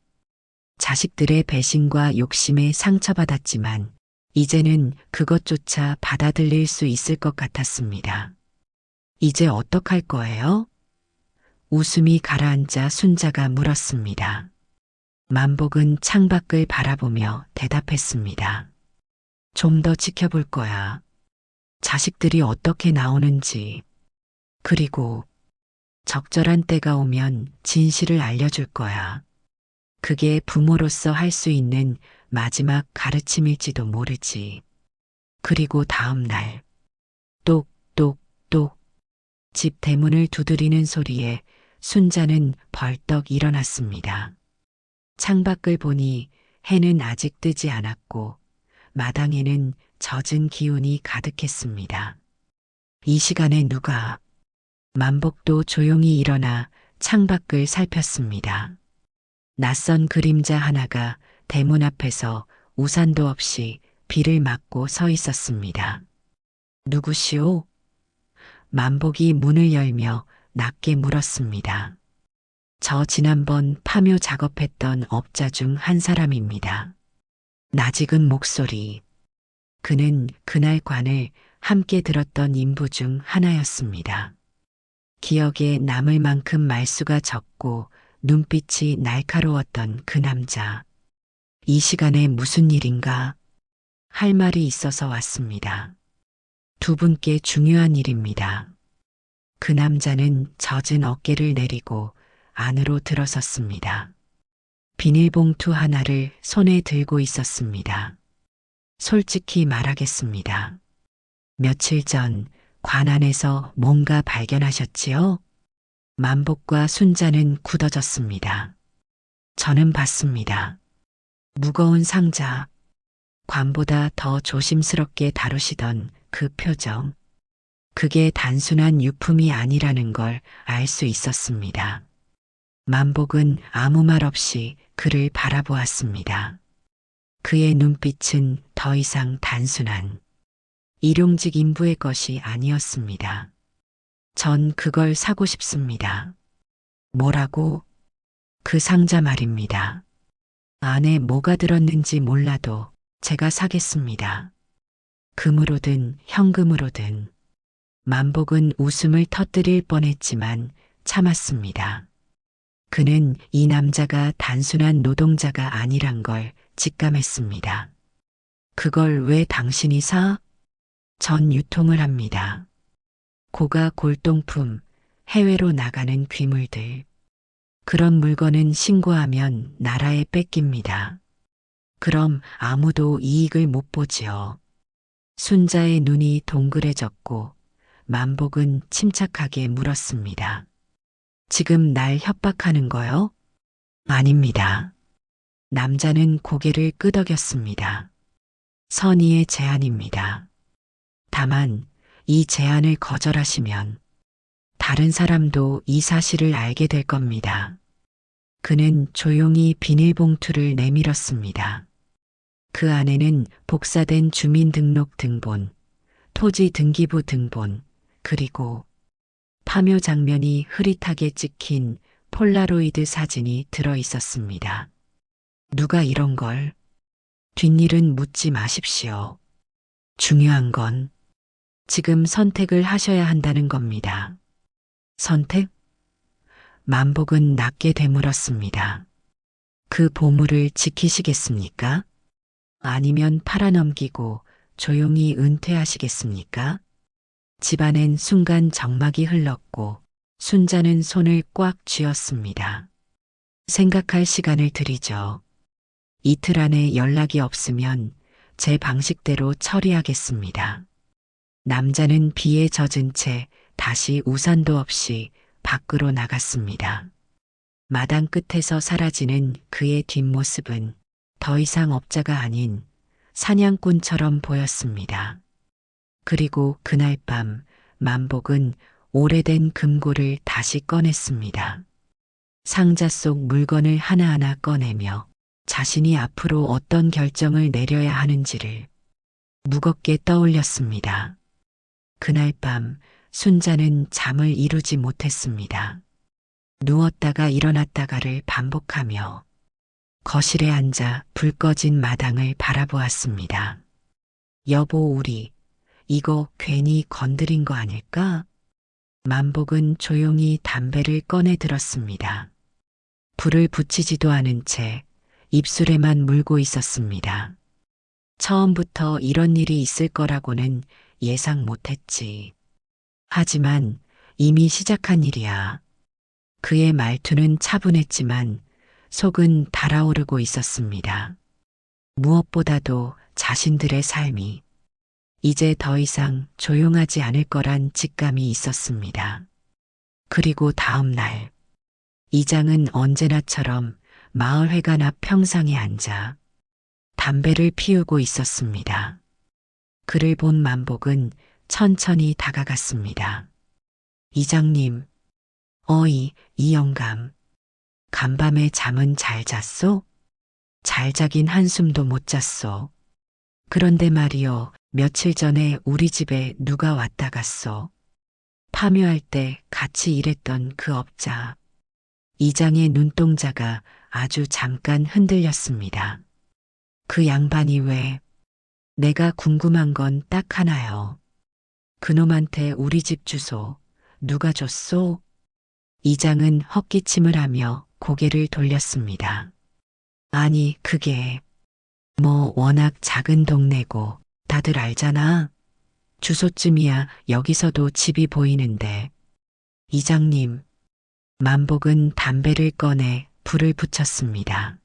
자식들의 배신과 욕심에 상처받았지만 이제는 그것조차 받아들일 수 있을 것 같았습니다. 이제 어떡할 거예요? 웃음이 가라앉자 순자가 물었습니다. 만복은 창밖을 바라보며 대답했습니다. 좀 더 지켜볼 거야. 자식들이 어떻게 나오는지. 그리고 적절한 때가 오면 진실을 알려줄 거야. 그게 부모로서 할 수 있는 마지막 가르침일지도 모르지. 그리고 다음 날, 똑똑똑 집 대문을 두드리는 소리에 순자는 벌떡 일어났습니다. 창밖을 보니 해는 아직 뜨지 않았고 마당에는 젖은 기운이 가득했습니다. 이 시간에 누가? 만복도 조용히 일어나 창밖을 살폈습니다. 낯선 그림자 하나가 대문 앞에서 우산도 없이 비를 맞고 서 있었습니다. 누구시오? 만복이 문을 열며 낮게 물었습니다. 저 지난번 파묘 작업했던 업자 중 한 사람입니다. 낯익은 목소리. 그는 그날 관을 함께 들었던 인부 중 하나였습니다. 기억에 남을 만큼 말수가 적고 눈빛이 날카로웠던 그 남자. 이 시간에 무슨 일인가? 할 말이 있어서 왔습니다. 두 분께 중요한 일입니다. 그 남자는 젖은 어깨를 내리고 안으로 들어섰습니다. 비닐봉투 하나를 손에 들고 있었습니다. 솔직히 말하겠습니다. 며칠 전 관 안에서 뭔가 발견하셨지요? 만복과 순자는 굳어졌습니다. 저는 봤습니다. 무거운 상자, 관보다 더 조심스럽게 다루시던 그 표정. 그게 단순한 유품이 아니라는 걸 알 수 있었습니다. 만복은 아무 말 없이 그를 바라보았습니다. 그의 눈빛은 더 이상 단순한 일용직 인부의 것이 아니었습니다. 전 그걸 사고 싶습니다. 뭐라고? 그 상자 말입니다. 안에 뭐가 들었는지 몰라도 제가 사겠습니다. 금으로든 현금으로든. 만복은 웃음을 터뜨릴 뻔했지만 참았습니다. 그는 이 남자가 단순한 노동자가 아니란 걸 직감했습니다. 그걸 왜 당신이 사? 전 유통을 합니다. 고가 골동품, 해외로 나가는 귀물들. 그런 물건은 신고하면 나라에 뺏깁니다. 그럼 아무도 이익을 못 보지요. 순자의 눈이 동그래졌고 만복은 침착하게 물었습니다. 지금 날 협박하는 거요? 아닙니다. 남자는 고개를 끄덕였습니다. 선의의 제안입니다. 다만 이 제안을 거절하시면 다른 사람도 이 사실을 알게 될 겁니다. 그는 조용히 비닐봉투를 내밀었습니다. 그 안에는 복사된 주민등록 등본, 토지 등기부 등본, 그리고 파묘 장면이 흐릿하게 찍힌 폴라로이드 사진이 들어 있었습니다. 누가 이런 걸? 뒷일은 묻지 마십시오. 중요한 건 지금 선택을 하셔야 한다는 겁니다. 선택? 만복은 낮게 되물었습니다. 그 보물을 지키시겠습니까? 아니면 팔아넘기고 조용히 은퇴하시겠습니까? 집안엔 순간 정막이 흘렀고 순자는 손을 꽉 쥐었습니다. 생각할 시간을 드리죠. 이틀 안에 연락이 없으면 제 방식대로 처리하겠습니다. 남자는 비에 젖은 채 다시 우산도 없이 밖으로 나갔습니다. 마당 끝에서 사라지는 그의 뒷모습은 더 이상 업자가 아닌 사냥꾼처럼 보였습니다. 그리고 그날 밤 만복은 오래된 금고를 다시 꺼냈습니다. 상자 속 물건을 하나하나 꺼내며 자신이 앞으로 어떤 결정을 내려야 하는지를 무겁게 떠올렸습니다. 그날 밤 순자는 잠을 이루지 못했습니다. 누웠다가 일어났다가를 반복하며 거실에 앉아 불 꺼진 마당을 바라보았습니다. 여보, 우리 이거 괜히 건드린 거 아닐까? 만복은 조용히 담배를 꺼내 들었습니다. 불을 붙이지도 않은 채 입술에만 물고 있었습니다. 처음부터 이런 일이 있을 거라고는 예상 못했지. 하지만 이미 시작한 일이야. 그의 말투는 차분했지만 속은 달아오르고 있었습니다. 무엇보다도 자신들의 삶이 이제 더 이상 조용하지 않을 거란 직감이 있었습니다. 그리고 다음 날, 이장은 언제나처럼 마을회관 앞 평상에 앉아 담배를 피우고 있었습니다. 그를 본 만복은 천천히 다가갔습니다. 이장님, 이 영감. 간밤에 잠은 잘 잤소? 잘 자긴 한숨도 못 잤소. 그런데 말이요, 며칠 전에 우리 집에 누가 왔다 갔소. 파묘할 때 같이 일했던 그 업자. 이장의 눈동자가 아주 잠깐 흔들렸습니다. 그 양반이 왜? 내가 궁금한 건 딱 하나요. 그놈한테 우리 집 주소 누가 줬소? 이장은 헛기침을 하며 고개를 돌렸습니다. 아니, 그게 워낙 작은 동네고 다들 알잖아. 주소쯤이야 여기서도 집이 보이는데. 이장님, 만복은 담배를 꺼내 불을 붙였습니다.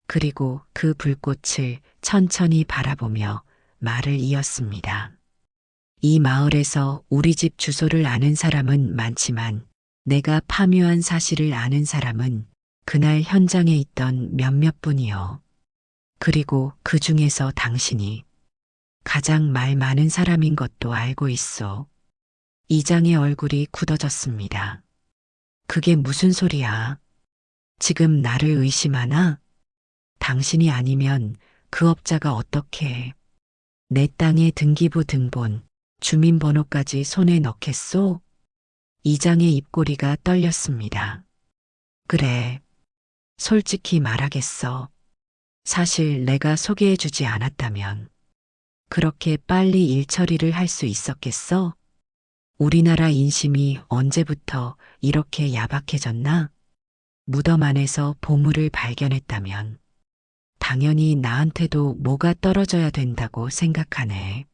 그리고 그 불꽃을 천천히 바라보며 말을 이었습니다. 이 마을에서 우리 집 주소를 아는 사람은 많지만 내가 파묘한 사실을 아는 사람은 그날 현장에 있던 몇몇 분이요. 그리고 그 중에서 당신이 가장 말 많은 사람인 것도 알고 있어. 이장의 얼굴이 굳어졌습니다. 그게 무슨 소리야? 지금 나를 의심하나? 당신이 아니면 그 업자가 어떻게 내 땅의 등기부 등본, 주민번호까지 손에 넣겠소? 이장의 입꼬리가 떨렸습니다. 그래. 솔직히 말하겠어. 사실 내가 소개해주지 않았다면 그렇게 빨리 일 처리를 할 수 있었겠어? 우리나라 인심이 언제부터 이렇게 야박해졌나? 무덤 안에서 보물을 발견했다면 당연히 나한테도 뭐가 떨어져야 된다고 생각하네.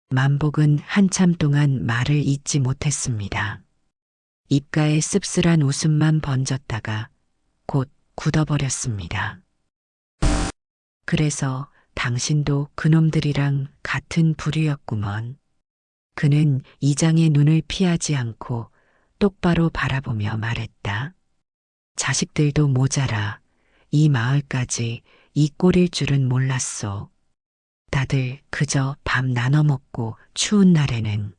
만복은 한참 동안 말을 잇지 못했습니다. 입가에 씁쓸한 웃음만 번졌다가 곧 굳어버렸습니다. 그래서 당신도 그놈들이랑 같은 부류였구먼. 그는 이장의 눈을 피하지 않고 똑바로 바라보며 말했다. 자식들도 모자라 이 마을까지 이 꼴일 줄은 몰랐소. 다들 그저 밥 나눠 먹고 추운 날에는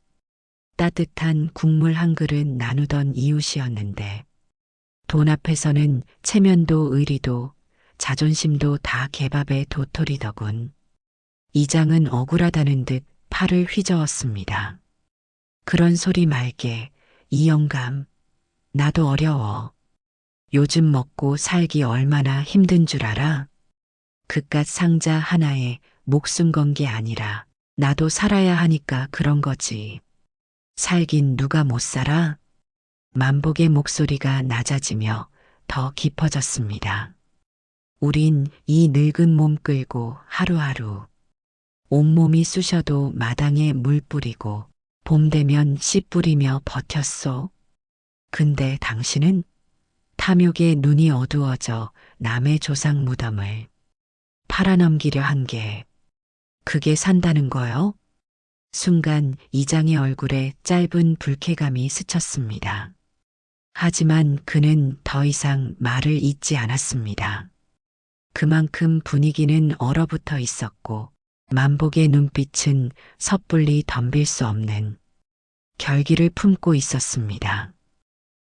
따뜻한 국물 한 그릇 나누던 이웃이었는데 돈 앞에서는 체면도 의리도 자존심도 다 개밥에 도토리더군. 이장은 억울하다는 듯 팔을 휘저었습니다. 그런 소리 말게, 이 영감. 나도 어려워. 요즘 먹고 살기 얼마나 힘든 줄 알아? 그깟 상자 하나에 목숨 건 게 아니라 나도 살아야 하니까 그런 거지. 살긴 누가 못 살아? 만복의 목소리가 낮아지며 더 깊어졌습니다. 우린 이 늙은 몸 끌고 하루하루 온몸이 쑤셔도 마당에 물 뿌리고 봄 되면 씨 뿌리며 버텼소. 근데 당신은 탐욕에 눈이 어두워져 남의 조상 무덤을 팔아넘기려 한 게 그게 산다는 거요? 순간 이장의 얼굴에 짧은 불쾌감이 스쳤습니다. 하지만 그는 더 이상 말을 잇지 않았습니다. 그만큼 분위기는 얼어붙어 있었고 만복의 눈빛은 섣불리 덤빌 수 없는 결기를 품고 있었습니다.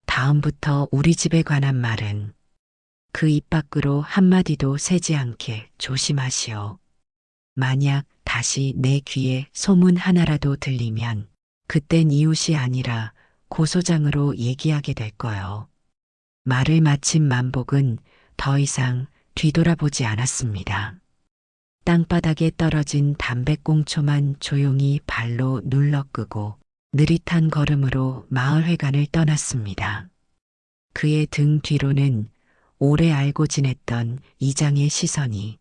다음부터 우리 집에 관한 말은 그 입 밖으로 한마디도 새지 않게 조심하시오. 만약 다시 내 귀에 소문 하나라도 들리면 그땐 이웃이 아니라 고소장으로 얘기하게 될 거요. 말을 마친 만복은 더 이상 뒤돌아보지 않았습니다. 땅바닥에 떨어진 담배꽁초만 조용히 발로 눌러끄고 느릿한 걸음으로 마을회관을 떠났습니다. 그의 등 뒤로는 오래 알고 지냈던 이장의 시선이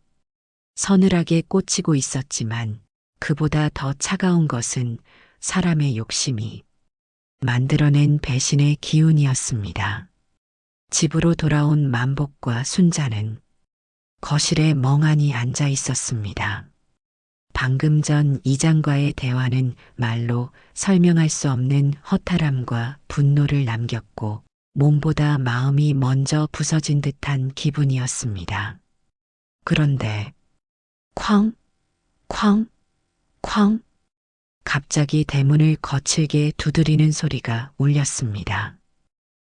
서늘하게 꽂히고 있었지만 그보다 더 차가운 것은 사람의 욕심이 만들어낸 배신의 기운이었습니다. 집으로 돌아온 만복과 순자는 거실에 멍하니 앉아 있었습니다. 방금 전 이장과의 대화는 말로 설명할 수 없는 허탈함과 분노를 남겼고 몸보다 마음이 먼저 부서진 듯한 기분이었습니다. 그런데 쾅, 쾅, 쾅 갑자기 대문을 거칠게 두드리는 소리가 울렸습니다.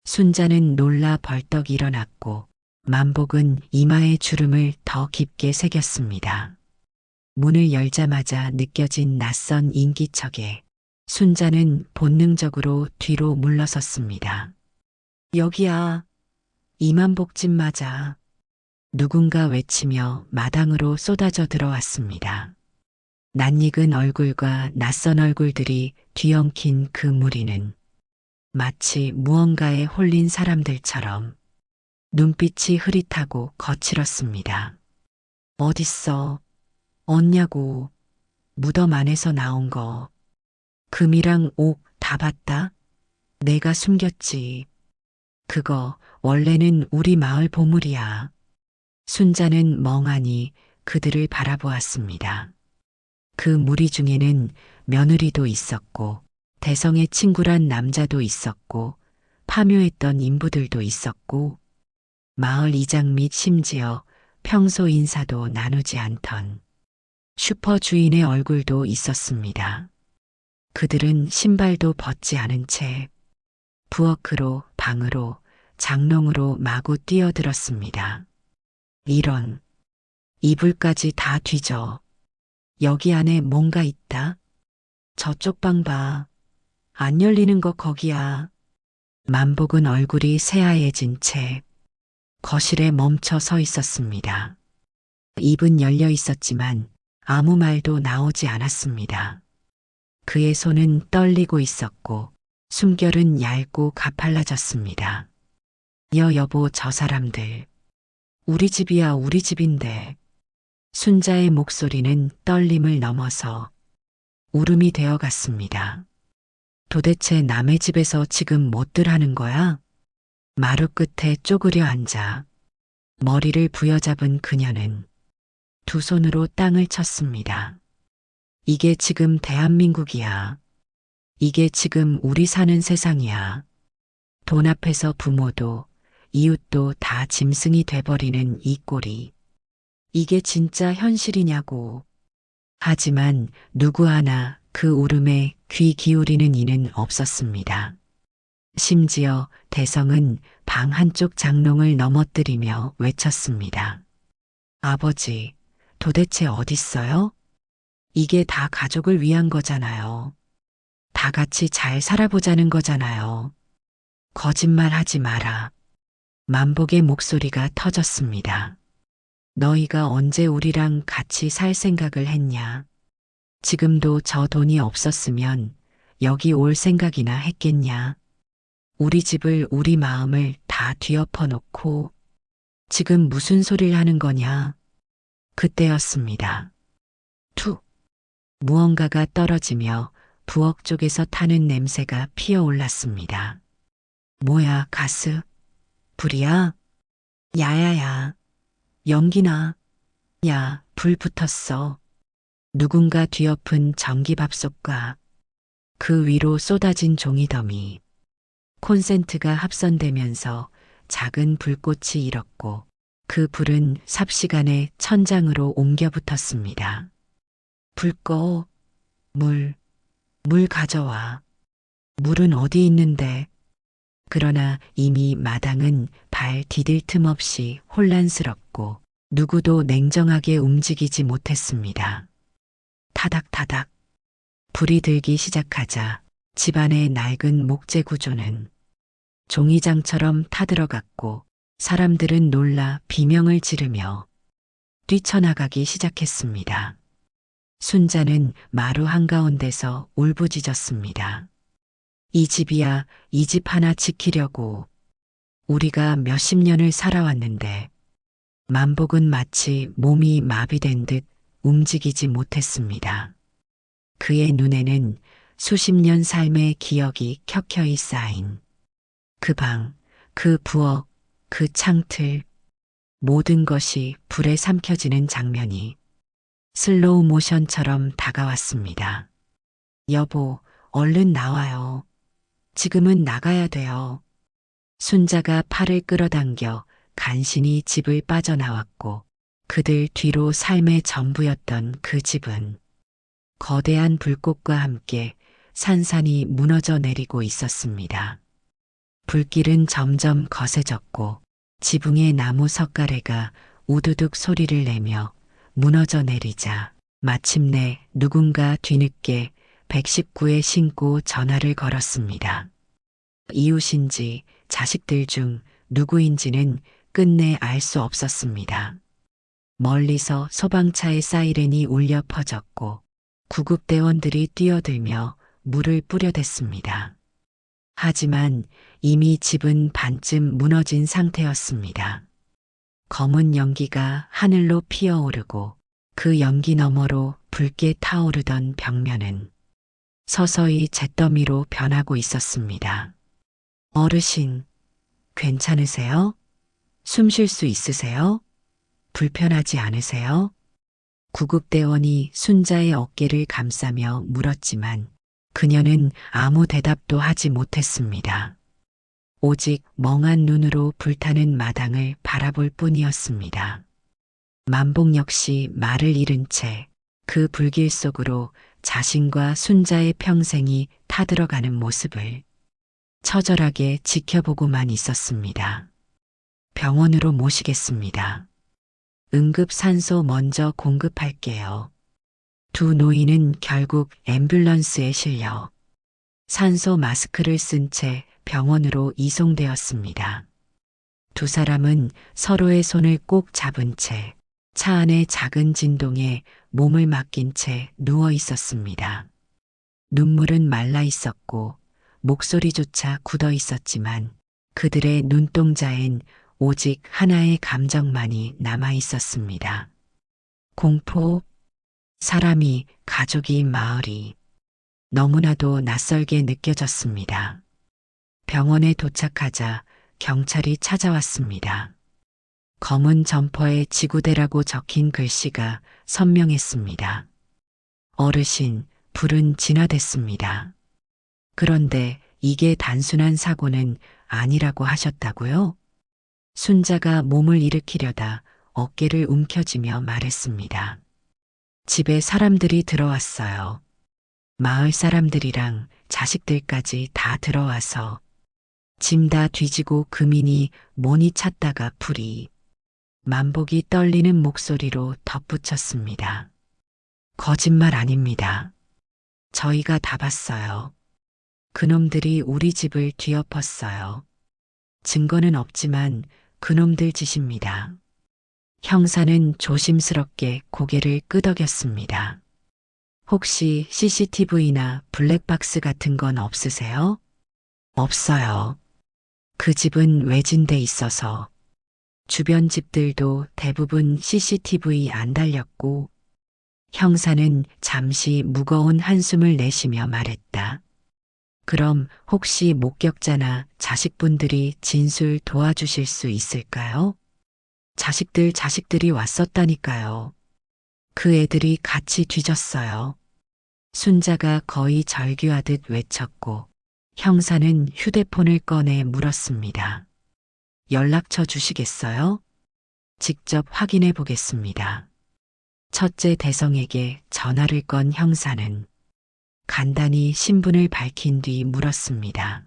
순자는 놀라 벌떡 일어났고 만복은 이마에 주름을 더 깊게 새겼습니다. 문을 열자마자 느껴진 낯선 인기척에 순자는 본능적으로 뒤로 물러섰습니다. 여기야. 이만복 집 맞아. 누군가 외치며 마당으로 쏟아져 들어왔습니다. 낯익은 얼굴과 낯선 얼굴들이 뒤엉킨 그 무리는 마치 무언가에 홀린 사람들처럼 눈빛이 흐릿하고 거칠었습니다. 어딨어? 얻냐고. 무덤 안에서 나온 거. 금이랑 옥 다 봤다? 내가 숨겼지. 그거 원래는 우리 마을 보물이야. 순자는 멍하니 그들을 바라보았습니다. 그 무리 중에는 며느리도 있었고 대성의 친구란 남자도 있었고 파묘했던 인부들도 있었고 마을 이장 및 심지어 평소 인사도 나누지 않던 슈퍼 주인의 얼굴도 있었습니다. 그들은 신발도 벗지 않은 채 부엌으로 방으로 장롱으로 마구 뛰어들었습니다. 이런 이불까지 다 뒤져. 여기 안에 뭔가 있다. 저쪽 방 봐. 안 열리는 거 거기야. 만복은 얼굴이 새하얘진 채 거실에 멈춰 서 있었습니다. 입은 열려 있었지만 아무 말도 나오지 않았습니다. 그의 손은 떨리고 있었고 숨결은 얇고 가팔라졌습니다. 여보, 저 사람들. 우리 집이야, 우리 집인데. 순자의 목소리는 떨림을 넘어서 울음이 되어 갔습니다. 도대체 남의 집에서 지금 못들 하는 거야? 마루 끝에 쪼그려 앉아 머리를 부여잡은 그녀는 두 손으로 땅을 쳤습니다. 이게 지금 대한민국이야. 이게 지금 우리 사는 세상이야. 돈 앞에서 부모도 이웃도 다 짐승이 돼버리는 이 꼴이. 이게 진짜 현실이냐고. 하지만 누구 하나 그 울음에 귀 기울이는 이는 없었습니다. 심지어 대성은 방 한쪽 장롱을 넘어뜨리며 외쳤습니다. 아버지, 도대체 어딨어요? 이게 다 가족을 위한 거잖아요. 다 같이 잘 살아보자는 거잖아요. 거짓말 하지 마라. 만복의 목소리가 터졌습니다. 너희가 언제 우리랑 같이 살 생각을 했냐? 지금도 저 돈이 없었으면 여기 올 생각이나 했겠냐? 우리 집을, 우리 마음을 다 뒤엎어 놓고 지금 무슨 소리를 하는 거냐? 그때였습니다. 툭! 무언가가 떨어지며 부엌 쪽에서 타는 냄새가 피어올랐습니다. 뭐야, 가스? 불이야? 야야야. 연기나. 야, 불 붙었어. 누군가 뒤엎은 전기밥솥과 그 위로 쏟아진 종이더미. 콘센트가 합선되면서 작은 불꽃이 일었고 그 불은 삽시간에 천장으로 옮겨 붙었습니다. 불 꺼. 물 가져와. 물은 어디 있는데? 그러나 이미 마당은 발 디딜 틈 없이 혼란스럽고 누구도 냉정하게 움직이지 못했습니다. 타닥타닥. 불이 들기 시작하자 집안의 낡은 목재 구조는 종이장처럼 타들어갔고 사람들은 놀라 비명을 지르며 뛰쳐나가기 시작했습니다. 순자는 마루 한가운데서 울부짖었습니다. 이 집이야, 이 집 하나 지키려고 우리가 몇십 년을 살아왔는데. 만복은 마치 몸이 마비된 듯 움직이지 못했습니다. 그의 눈에는 수십 년 삶의 기억이 켜켜이 쌓인 그 방, 그 부엌, 그 창틀, 모든 것이 불에 삼켜지는 장면이 슬로우 모션처럼 다가왔습니다. 여보, 얼른 나와요. 지금은 나가야 돼요. 순자가 팔을 끌어당겨 간신히 집을 빠져나왔고 그들 뒤로 삶의 전부였던 그 집은 거대한 불꽃과 함께 산산이 무너져 내리고 있었습니다. 불길은 점점 거세졌고 지붕의 나무 석가래가 우두둑 소리를 내며 무너져 내리자 마침내 누군가 뒤늦게 119에 신고 전화를 걸었습니다. 이웃인지 자식들 중 누구인지는 끝내 알 수 없었습니다. 멀리서 소방차의 사이렌이 울려 퍼졌고 구급대원들이 뛰어들며 물을 뿌려댔습니다. 하지만 이미 집은 반쯤 무너진 상태였습니다. 검은 연기가 하늘로 피어오르고 그 연기 너머로 붉게 타오르던 벽면은 서서히 잿더미로 변하고 있었습니다. 어르신, 괜찮으세요? 숨 쉴 수 있으세요? 불편하지 않으세요? 구급대원이 순자의 어깨를 감싸며 물었지만 그녀는 아무 대답도 하지 못했습니다. 오직 멍한 눈으로 불타는 마당을 바라볼 뿐이었습니다. 만복 역시 말을 잃은 채 그 불길 속으로 자신과 순자의 평생이 타들어가는 모습을 처절하게 지켜보고만 있었습니다. 병원으로 모시겠습니다. 응급 산소 먼저 공급할게요. 두 노인은 결국 앰뷸런스에 실려 산소 마스크를 쓴 채 병원으로 이송되었습니다. 두 사람은 서로의 손을 꼭 잡은 채 차 안의 작은 진동에 몸을 맡긴 채 누워 있었습니다. 눈물은 말라 있었고 목소리조차 굳어 있었지만 그들의 눈동자엔 오직 하나의 감정만이 남아 있었습니다. 공포, 사람이, 가족이, 마을이 너무나도 낯설게 느껴졌습니다. 병원에 도착하자 경찰이 찾아왔습니다. 검은 점퍼에 지구대라고 적힌 글씨가 선명했습니다. 어르신, 불은 진화됐습니다. 그런데 이게 단순한 사고는 아니라고 하셨다고요? 순자가 몸을 일으키려다 어깨를 움켜쥐며 말했습니다. 집에 사람들이 들어왔어요. 마을 사람들이랑 자식들까지 다 들어와서 짐 다 뒤지고 금인이 뭐니 찾다가 불이 만복이 떨리는 목소리로 덧붙였습니다. 거짓말 아닙니다. 저희가 다 봤어요. 그놈들이 우리 집을 뒤엎었어요. 증거는 없지만 그놈들 짓입니다. 형사는 조심스럽게 고개를 끄덕였습니다. 혹시 CCTV나 블랙박스 같은 건 없으세요? 없어요. 그 집은 외진돼 있어서 주변 집들도 대부분 CCTV 안 달렸고 형사는 잠시 무거운 한숨을 내쉬며 말했다. 그럼 혹시 목격자나 자식분들이 진술 도와주실 수 있을까요? 자식들이 왔었다니까요. 그 애들이 같이 뒤졌어요. 순자가 거의 절규하듯 외쳤고 형사는 휴대폰을 꺼내 물었습니다. 연락처 주시겠어요? 직접 확인해 보겠습니다. 첫째 대성에게 전화를 건 형사는 간단히 신분을 밝힌 뒤 물었습니다.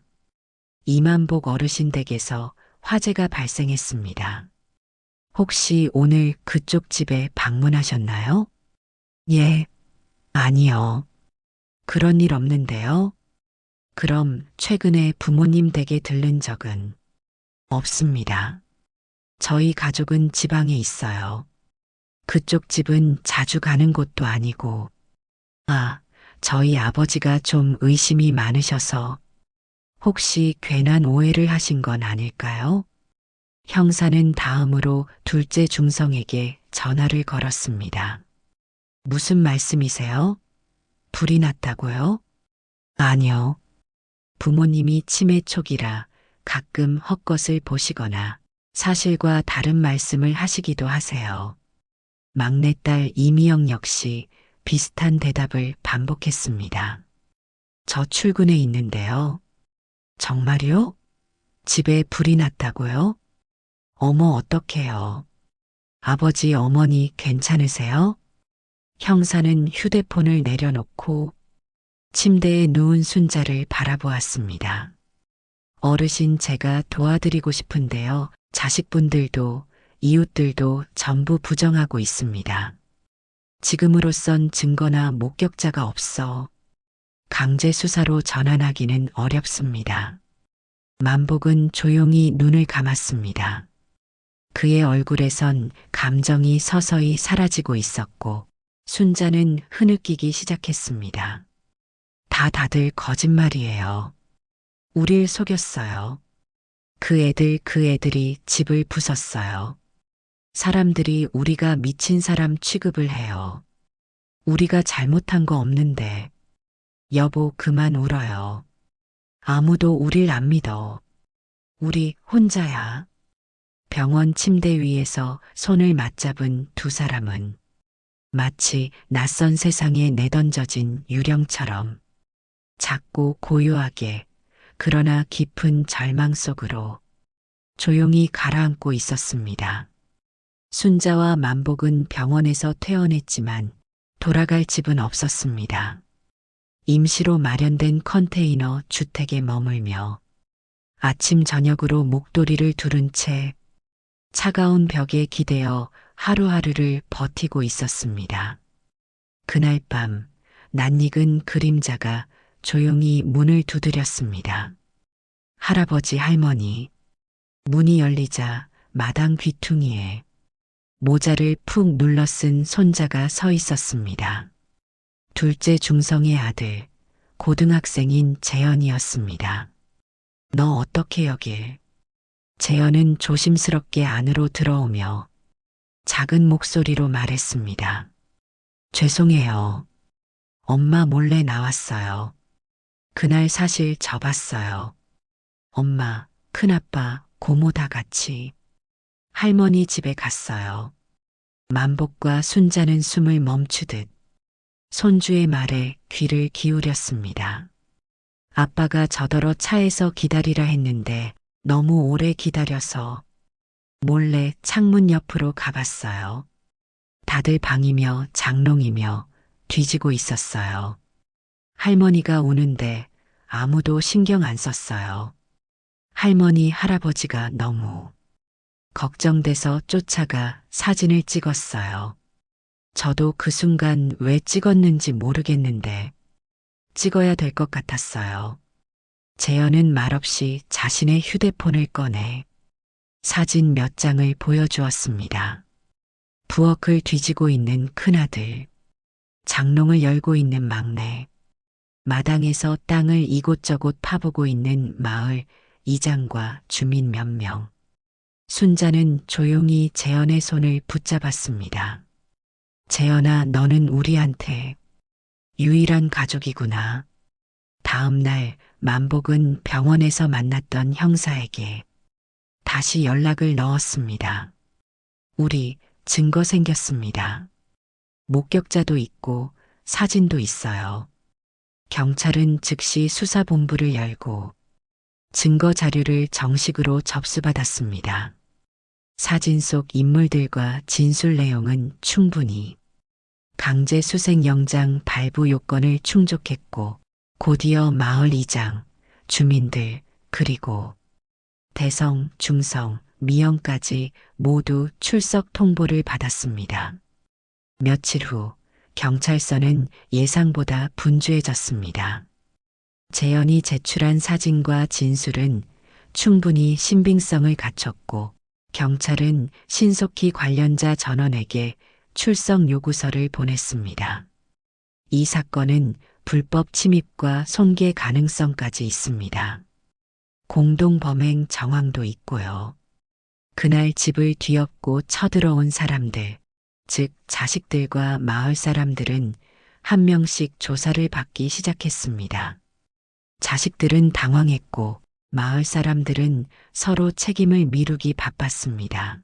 이만복 어르신 댁에서 화재가 발생했습니다. 혹시 오늘 그쪽 집에 방문하셨나요? 예, 아니요. 그런 일 없는데요. 그럼 최근에 부모님 댁에 들른 적은 없습니다. 저희 가족은 지방에 있어요. 그쪽 집은 자주 가는 곳도 아니고, 저희 아버지가 좀 의심이 많으셔서 혹시 괜한 오해를 하신 건 아닐까요? 형사는 다음으로 둘째 중성에게 전화를 걸었습니다. 무슨 말씀이세요? 불이 났다고요? 아니요. 부모님이 치매 초기라 가끔 헛것을 보시거나 사실과 다른 말씀을 하시기도 하세요. 막내딸 이미영 역시 비슷한 대답을 반복했습니다. 저 출근해 있는데요. 정말요? 집에 불이 났다고요? 어머, 어떡해요. 아버지, 어머니 괜찮으세요? 형사는 휴대폰을 내려놓고 침대에 누운 순자를 바라보았습니다. 어르신, 제가 도와드리고 싶은데요. 자식분들도 이웃들도 전부 부정하고 있습니다. 지금으로선 증거나 목격자가 없어 강제 수사로 전환하기는 어렵습니다. 만복은 조용히 눈을 감았습니다. 그의 얼굴에선 감정이 서서히 사라지고 있었고 순자는 흐느끼기 시작했습니다. 다들 거짓말이에요. 우릴 속였어요. 그 애들이 집을 부쉈어요. 사람들이 우리가 미친 사람 취급을 해요. 우리가 잘못한 거 없는데. 여보, 그만 울어요. 아무도 우릴 안 믿어. 우리 혼자야. 병원 침대 위에서 손을 맞잡은 두 사람은 마치 낯선 세상에 내던져진 유령처럼 작고 고요하게 그러나 깊은 절망 속으로 조용히 가라앉고 있었습니다. 순자와 만복은 병원에서 퇴원했지만 돌아갈 집은 없었습니다. 임시로 마련된 컨테이너 주택에 머물며 아침 저녁으로 목도리를 두른 채 차가운 벽에 기대어 하루하루를 버티고 있었습니다. 그날 밤 낯익은 그림자가 조용히 문을 두드렸습니다. 할아버지 할머니. 문이 열리자 마당 귀퉁이에 모자를 푹 눌러 쓴 손자가 서 있었습니다. 둘째 중성의 아들, 고등학생인 재현이었습니다. 너 어떻게 여길? 재현은 조심스럽게 안으로 들어오며 작은 목소리로 말했습니다. 죄송해요. 엄마 몰래 나왔어요. 그날 사실 접었어요. 엄마, 큰아빠, 고모 다 같이 할머니 집에 갔어요. 만복과 순자는 숨을 멈추듯 손주의 말에 귀를 기울였습니다. 아빠가 저더러 차에서 기다리라 했는데 너무 오래 기다려서 몰래 창문 옆으로 가봤어요. 다들 방이며 장롱이며 뒤지고 있었어요. 할머니가 우는데 아무도 신경 안 썼어요. 할머니, 할아버지가 너무 걱정돼서 쫓아가 사진을 찍었어요. 저도 그 순간 왜 찍었는지 모르겠는데 찍어야 될 것 같았어요. 재현은 말없이 자신의 휴대폰을 꺼내 사진 몇 장을 보여주었습니다. 부엌을 뒤지고 있는 큰아들, 장롱을 열고 있는 막내, 마당에서 땅을 이곳저곳 파보고 있는 마을 이장과 주민 몇 명. 순자는 조용히 재현의 손을 붙잡았습니다. 재현아, 너는 우리한테 유일한 가족이구나. 다음 날 만복은 병원에서 만났던 형사에게 다시 연락을 넣었습니다. 우리 증거 생겼습니다. 목격자도 있고 사진도 있어요. 경찰은 즉시 수사본부를 열고 증거 자료를 정식으로 접수받았습니다. 사진 속 인물들과 진술 내용은 충분히 강제수색영장 발부 요건을 충족했고 곧이어 마을 이장, 주민들, 그리고 대성, 중성, 미영까지 모두 출석 통보를 받았습니다. 며칠 후 경찰서는 예상보다 분주해졌습니다. 재현이 제출한 사진과 진술은 충분히 신빙성을 갖췄고 경찰은 신속히 관련자 전원에게 출석 요구서를 보냈습니다. 이 사건은 불법 침입과 손괴 가능성까지 있습니다. 공동범행 정황도 있고요. 그날 집을 뒤엎고 쳐들어온 사람들, 즉 자식들과 마을 사람들은 한 명씩 조사를 받기 시작했습니다. 자식들은 당황했고 마을 사람들은 서로 책임을 미루기 바빴습니다.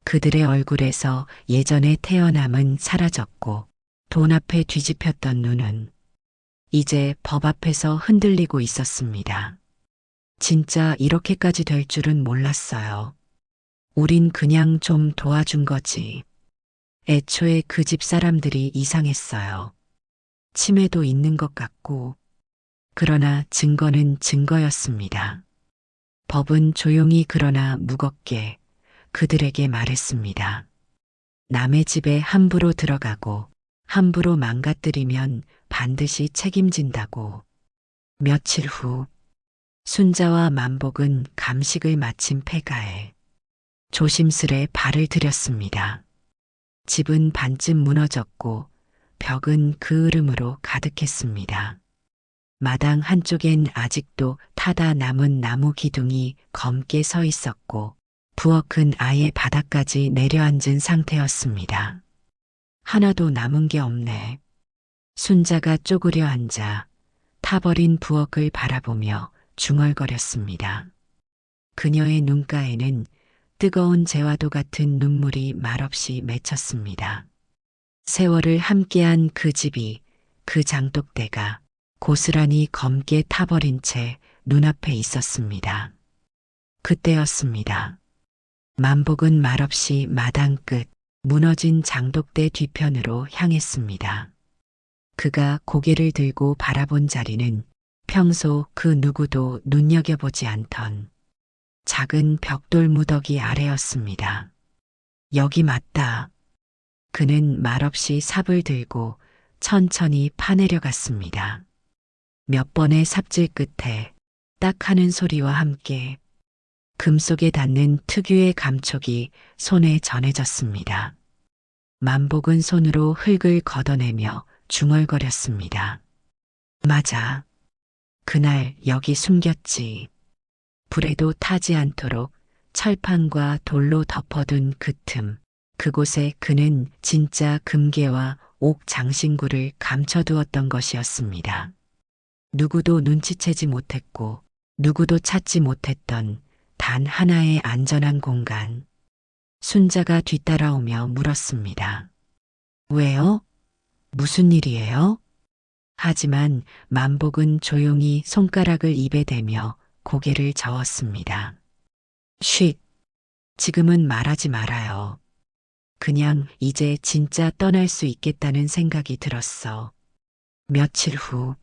그들의 얼굴에서 예전의 태어남은 사라졌고 돈 앞에 뒤집혔던 눈은 이제 법 앞에서 흔들리고 있었습니다. 진짜 이렇게까지 될 줄은 몰랐어요. 우린 그냥 좀 도와준 거지. 애초에 그 집 사람들이 이상했어요. 치매도 있는 것 같고. 그러나 증거는 증거였습니다. 법은 조용히 그러나 무겁게 그들에게 말했습니다. 남의 집에 함부로 들어가고 함부로 망가뜨리면 반드시 책임진다고. 며칠 후 순자와 만복은 감식을 마친 폐가에 조심스레 발을 들였습니다. 집은 반쯤 무너졌고 벽은 그 으름으로 가득했습니다. 마당 한쪽엔 아직도 타다 남은 나무 기둥이 검게 서 있었고 부엌은 아예 바닥까지 내려앉은 상태였습니다. 하나도 남은 게 없네. 순자가 쪼그려 앉아 타버린 부엌을 바라보며 중얼거렸습니다. 그녀의 눈가에는 뜨거운 재화도 같은 눈물이 말없이 맺혔습니다. 세월을 함께한 그 집이, 그 장독대가 고스란히 검게 타버린 채 눈앞에 있었습니다. 그때였습니다. 만복은 말없이 마당 끝 무너진 장독대 뒤편으로 향했습니다. 그가 고개를 들고 바라본 자리는 평소 그 누구도 눈여겨보지 않던 작은 벽돌 무더기 아래였습니다. 여기 맞다. 그는 말없이 삽을 들고 천천히 파내려갔습니다. 몇 번의 삽질 끝에 딱 하는 소리와 함께 금속에 닿는 특유의 감촉이 손에 전해졌습니다. 만복은 손으로 흙을 걷어내며 중얼거렸습니다. 맞아. 그날 여기 숨겼지. 불에도 타지 않도록 철판과 돌로 덮어둔 그 틈, 그곳에 그는 진짜 금괴와 옥 장신구를 감춰두었던 것이었습니다. 누구도 눈치채지 못했고 누구도 찾지 못했던 단 하나의 안전한 공간. 순자가 뒤따라오며 물었습니다. 왜요? 무슨 일이에요? 하지만 만복은 조용히 손가락을 입에 대며 고개를 저었습니다. 쉿! 지금은 말하지 말아요. 그냥 이제 진짜 떠날 수 있겠다는 생각이 들었어. 며칠 후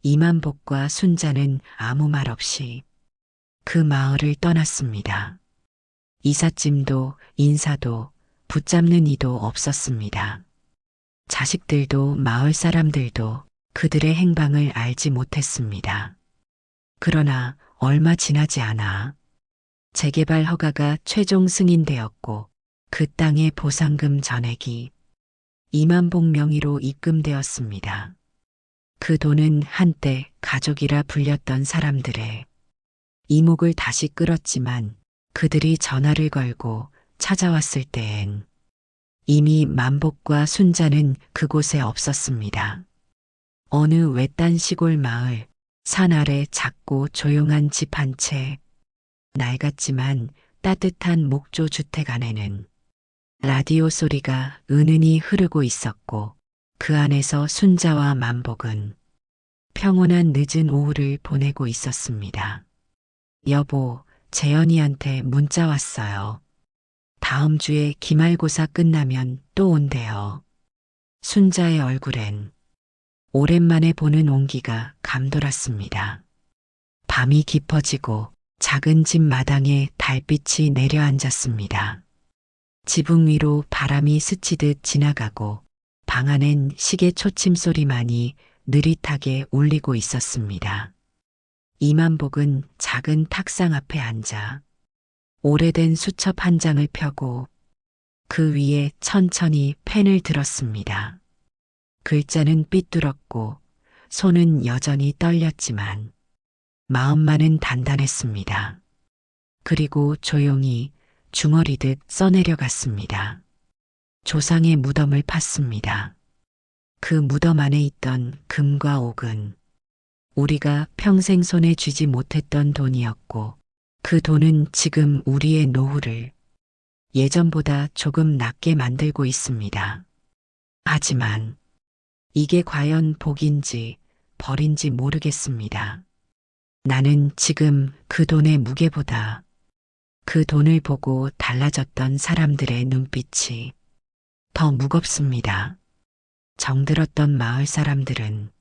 이만복과 순자는 아무 말 없이 그 마을을 떠났습니다. 이삿짐도 인사도 붙잡는 이도 없었습니다. 자식들도 마을 사람들도 그들의 행방을 알지 못했습니다. 그러나 얼마 지나지 않아 재개발 허가가 최종 승인되었고 그 땅의 보상금 전액이 이만복 명의로 입금되었습니다. 그 돈은 한때 가족이라 불렸던 사람들의 이목을 다시 끌었지만 그들이 전화를 걸고 찾아왔을 때엔 이미 만복과 순자는 그곳에 없었습니다. 어느 외딴 시골 마을, 산 아래 작고 조용한 집 한 채, 낡았지만 따뜻한 목조 주택 안에는 라디오 소리가 은은히 흐르고 있었고 그 안에서 순자와 만복은 평온한 늦은 오후를 보내고 있었습니다. 여보, 재현이한테 문자 왔어요. 다음 주에 기말고사 끝나면 또 온대요. 순자의 얼굴엔 오랜만에 보는 온기가 감돌았습니다. 밤이 깊어지고 작은 집 마당에 달빛이 내려앉았습니다. 지붕 위로 바람이 스치듯 지나가고 방 안엔 시계 초침 소리만이 느릿하게 울리고 있었습니다. 이만복은 작은 탁상 앞에 앉아 오래된 수첩 한 장을 펴고 그 위에 천천히 펜을 들었습니다. 글자는 삐뚤었고 손은 여전히 떨렸지만 마음만은 단단했습니다. 그리고 조용히 중얼이듯 써내려갔습니다. 조상의 무덤을 팠습니다. 그 무덤 안에 있던 금과 옥은 우리가 평생 손에 쥐지 못했던 돈이었고 그 돈은 지금 우리의 노후를 예전보다 조금 낫게 만들고 있습니다. 하지만 이게 과연 복인지 벌인지 모르겠습니다. 나는 지금 그 돈의 무게보다 그 돈을 보고 달라졌던 사람들의 눈빛이 더 무겁습니다. 정들었던 마을 사람들은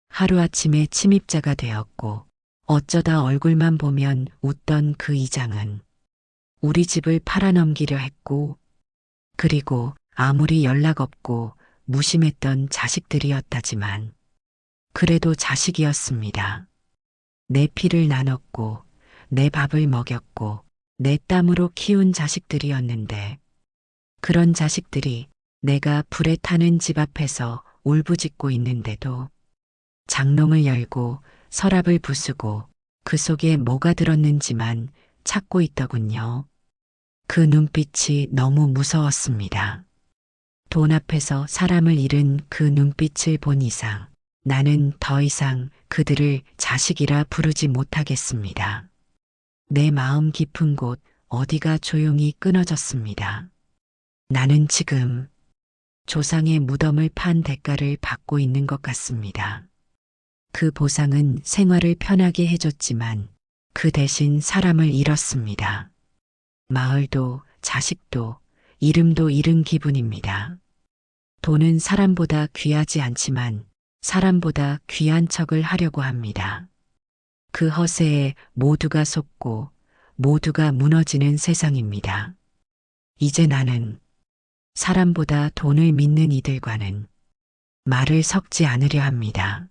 하루아침에 침입자가 되었고 어쩌다 얼굴만 보면 웃던 그 이장은 우리 집을 팔아넘기려 했고 그리고 아무리 연락 없고 무심했던 자식들이었다지만 그래도 자식이었습니다. 내 피를 나눴고 내 밥을 먹였고 내 땀으로 키운 자식들이었는데 그런 자식들이 내가 불에 타는 집 앞에서 울부짖고 있는데도 장롱을 열고 서랍을 부수고 그 속에 뭐가 들었는지만 찾고 있더군요. 그 눈빛이 너무 무서웠습니다. 돈 앞에서 사람을 잃은 그 눈빛을 본 이상 나는 더 이상 그들을 자식이라 부르지 못하겠습니다. 내 마음 깊은 곳 어디가 조용히 끊어졌습니다. 나는 지금 조상의 무덤을 판 대가를 받고 있는 것 같습니다. 그 보상은 생활을 편하게 해줬지만 그 대신 사람을 잃었습니다. 마을도 자식도 이름도 잃은 기분입니다. 돈은 사람보다 귀하지 않지만 사람보다 귀한 척을 하려고 합니다. 그 허세에 모두가 속고 모두가 무너지는 세상입니다. 이제 나는 사람보다 돈을 믿는 이들과는 말을 섞지 않으려 합니다.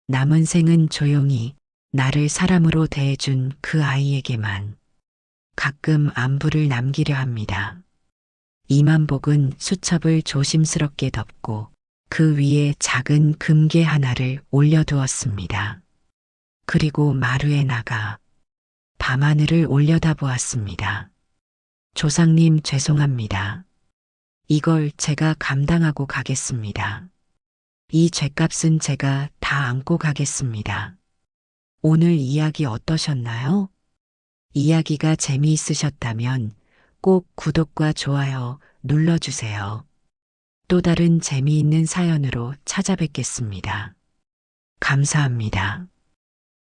남은 생은 조용히 나를 사람으로 대해준 그 아이에게만 가끔 안부를 남기려 합니다. 이만복은 수첩을 조심스럽게 덮고 그 위에 작은 금괴 하나를 올려두었습니다. 그리고 마루에 나가 밤하늘을 올려다보았습니다. 조상님 죄송합니다. 이걸 제가 감당하고 가겠습니다. 이 죗값은 제가 다 안고 가겠습니다. 오늘 이야기 어떠셨나요? 이야기가 재미있으셨다면 꼭 구독과 좋아요 눌러주세요. 또 다른 재미있는 사연으로 찾아뵙겠습니다. 감사합니다.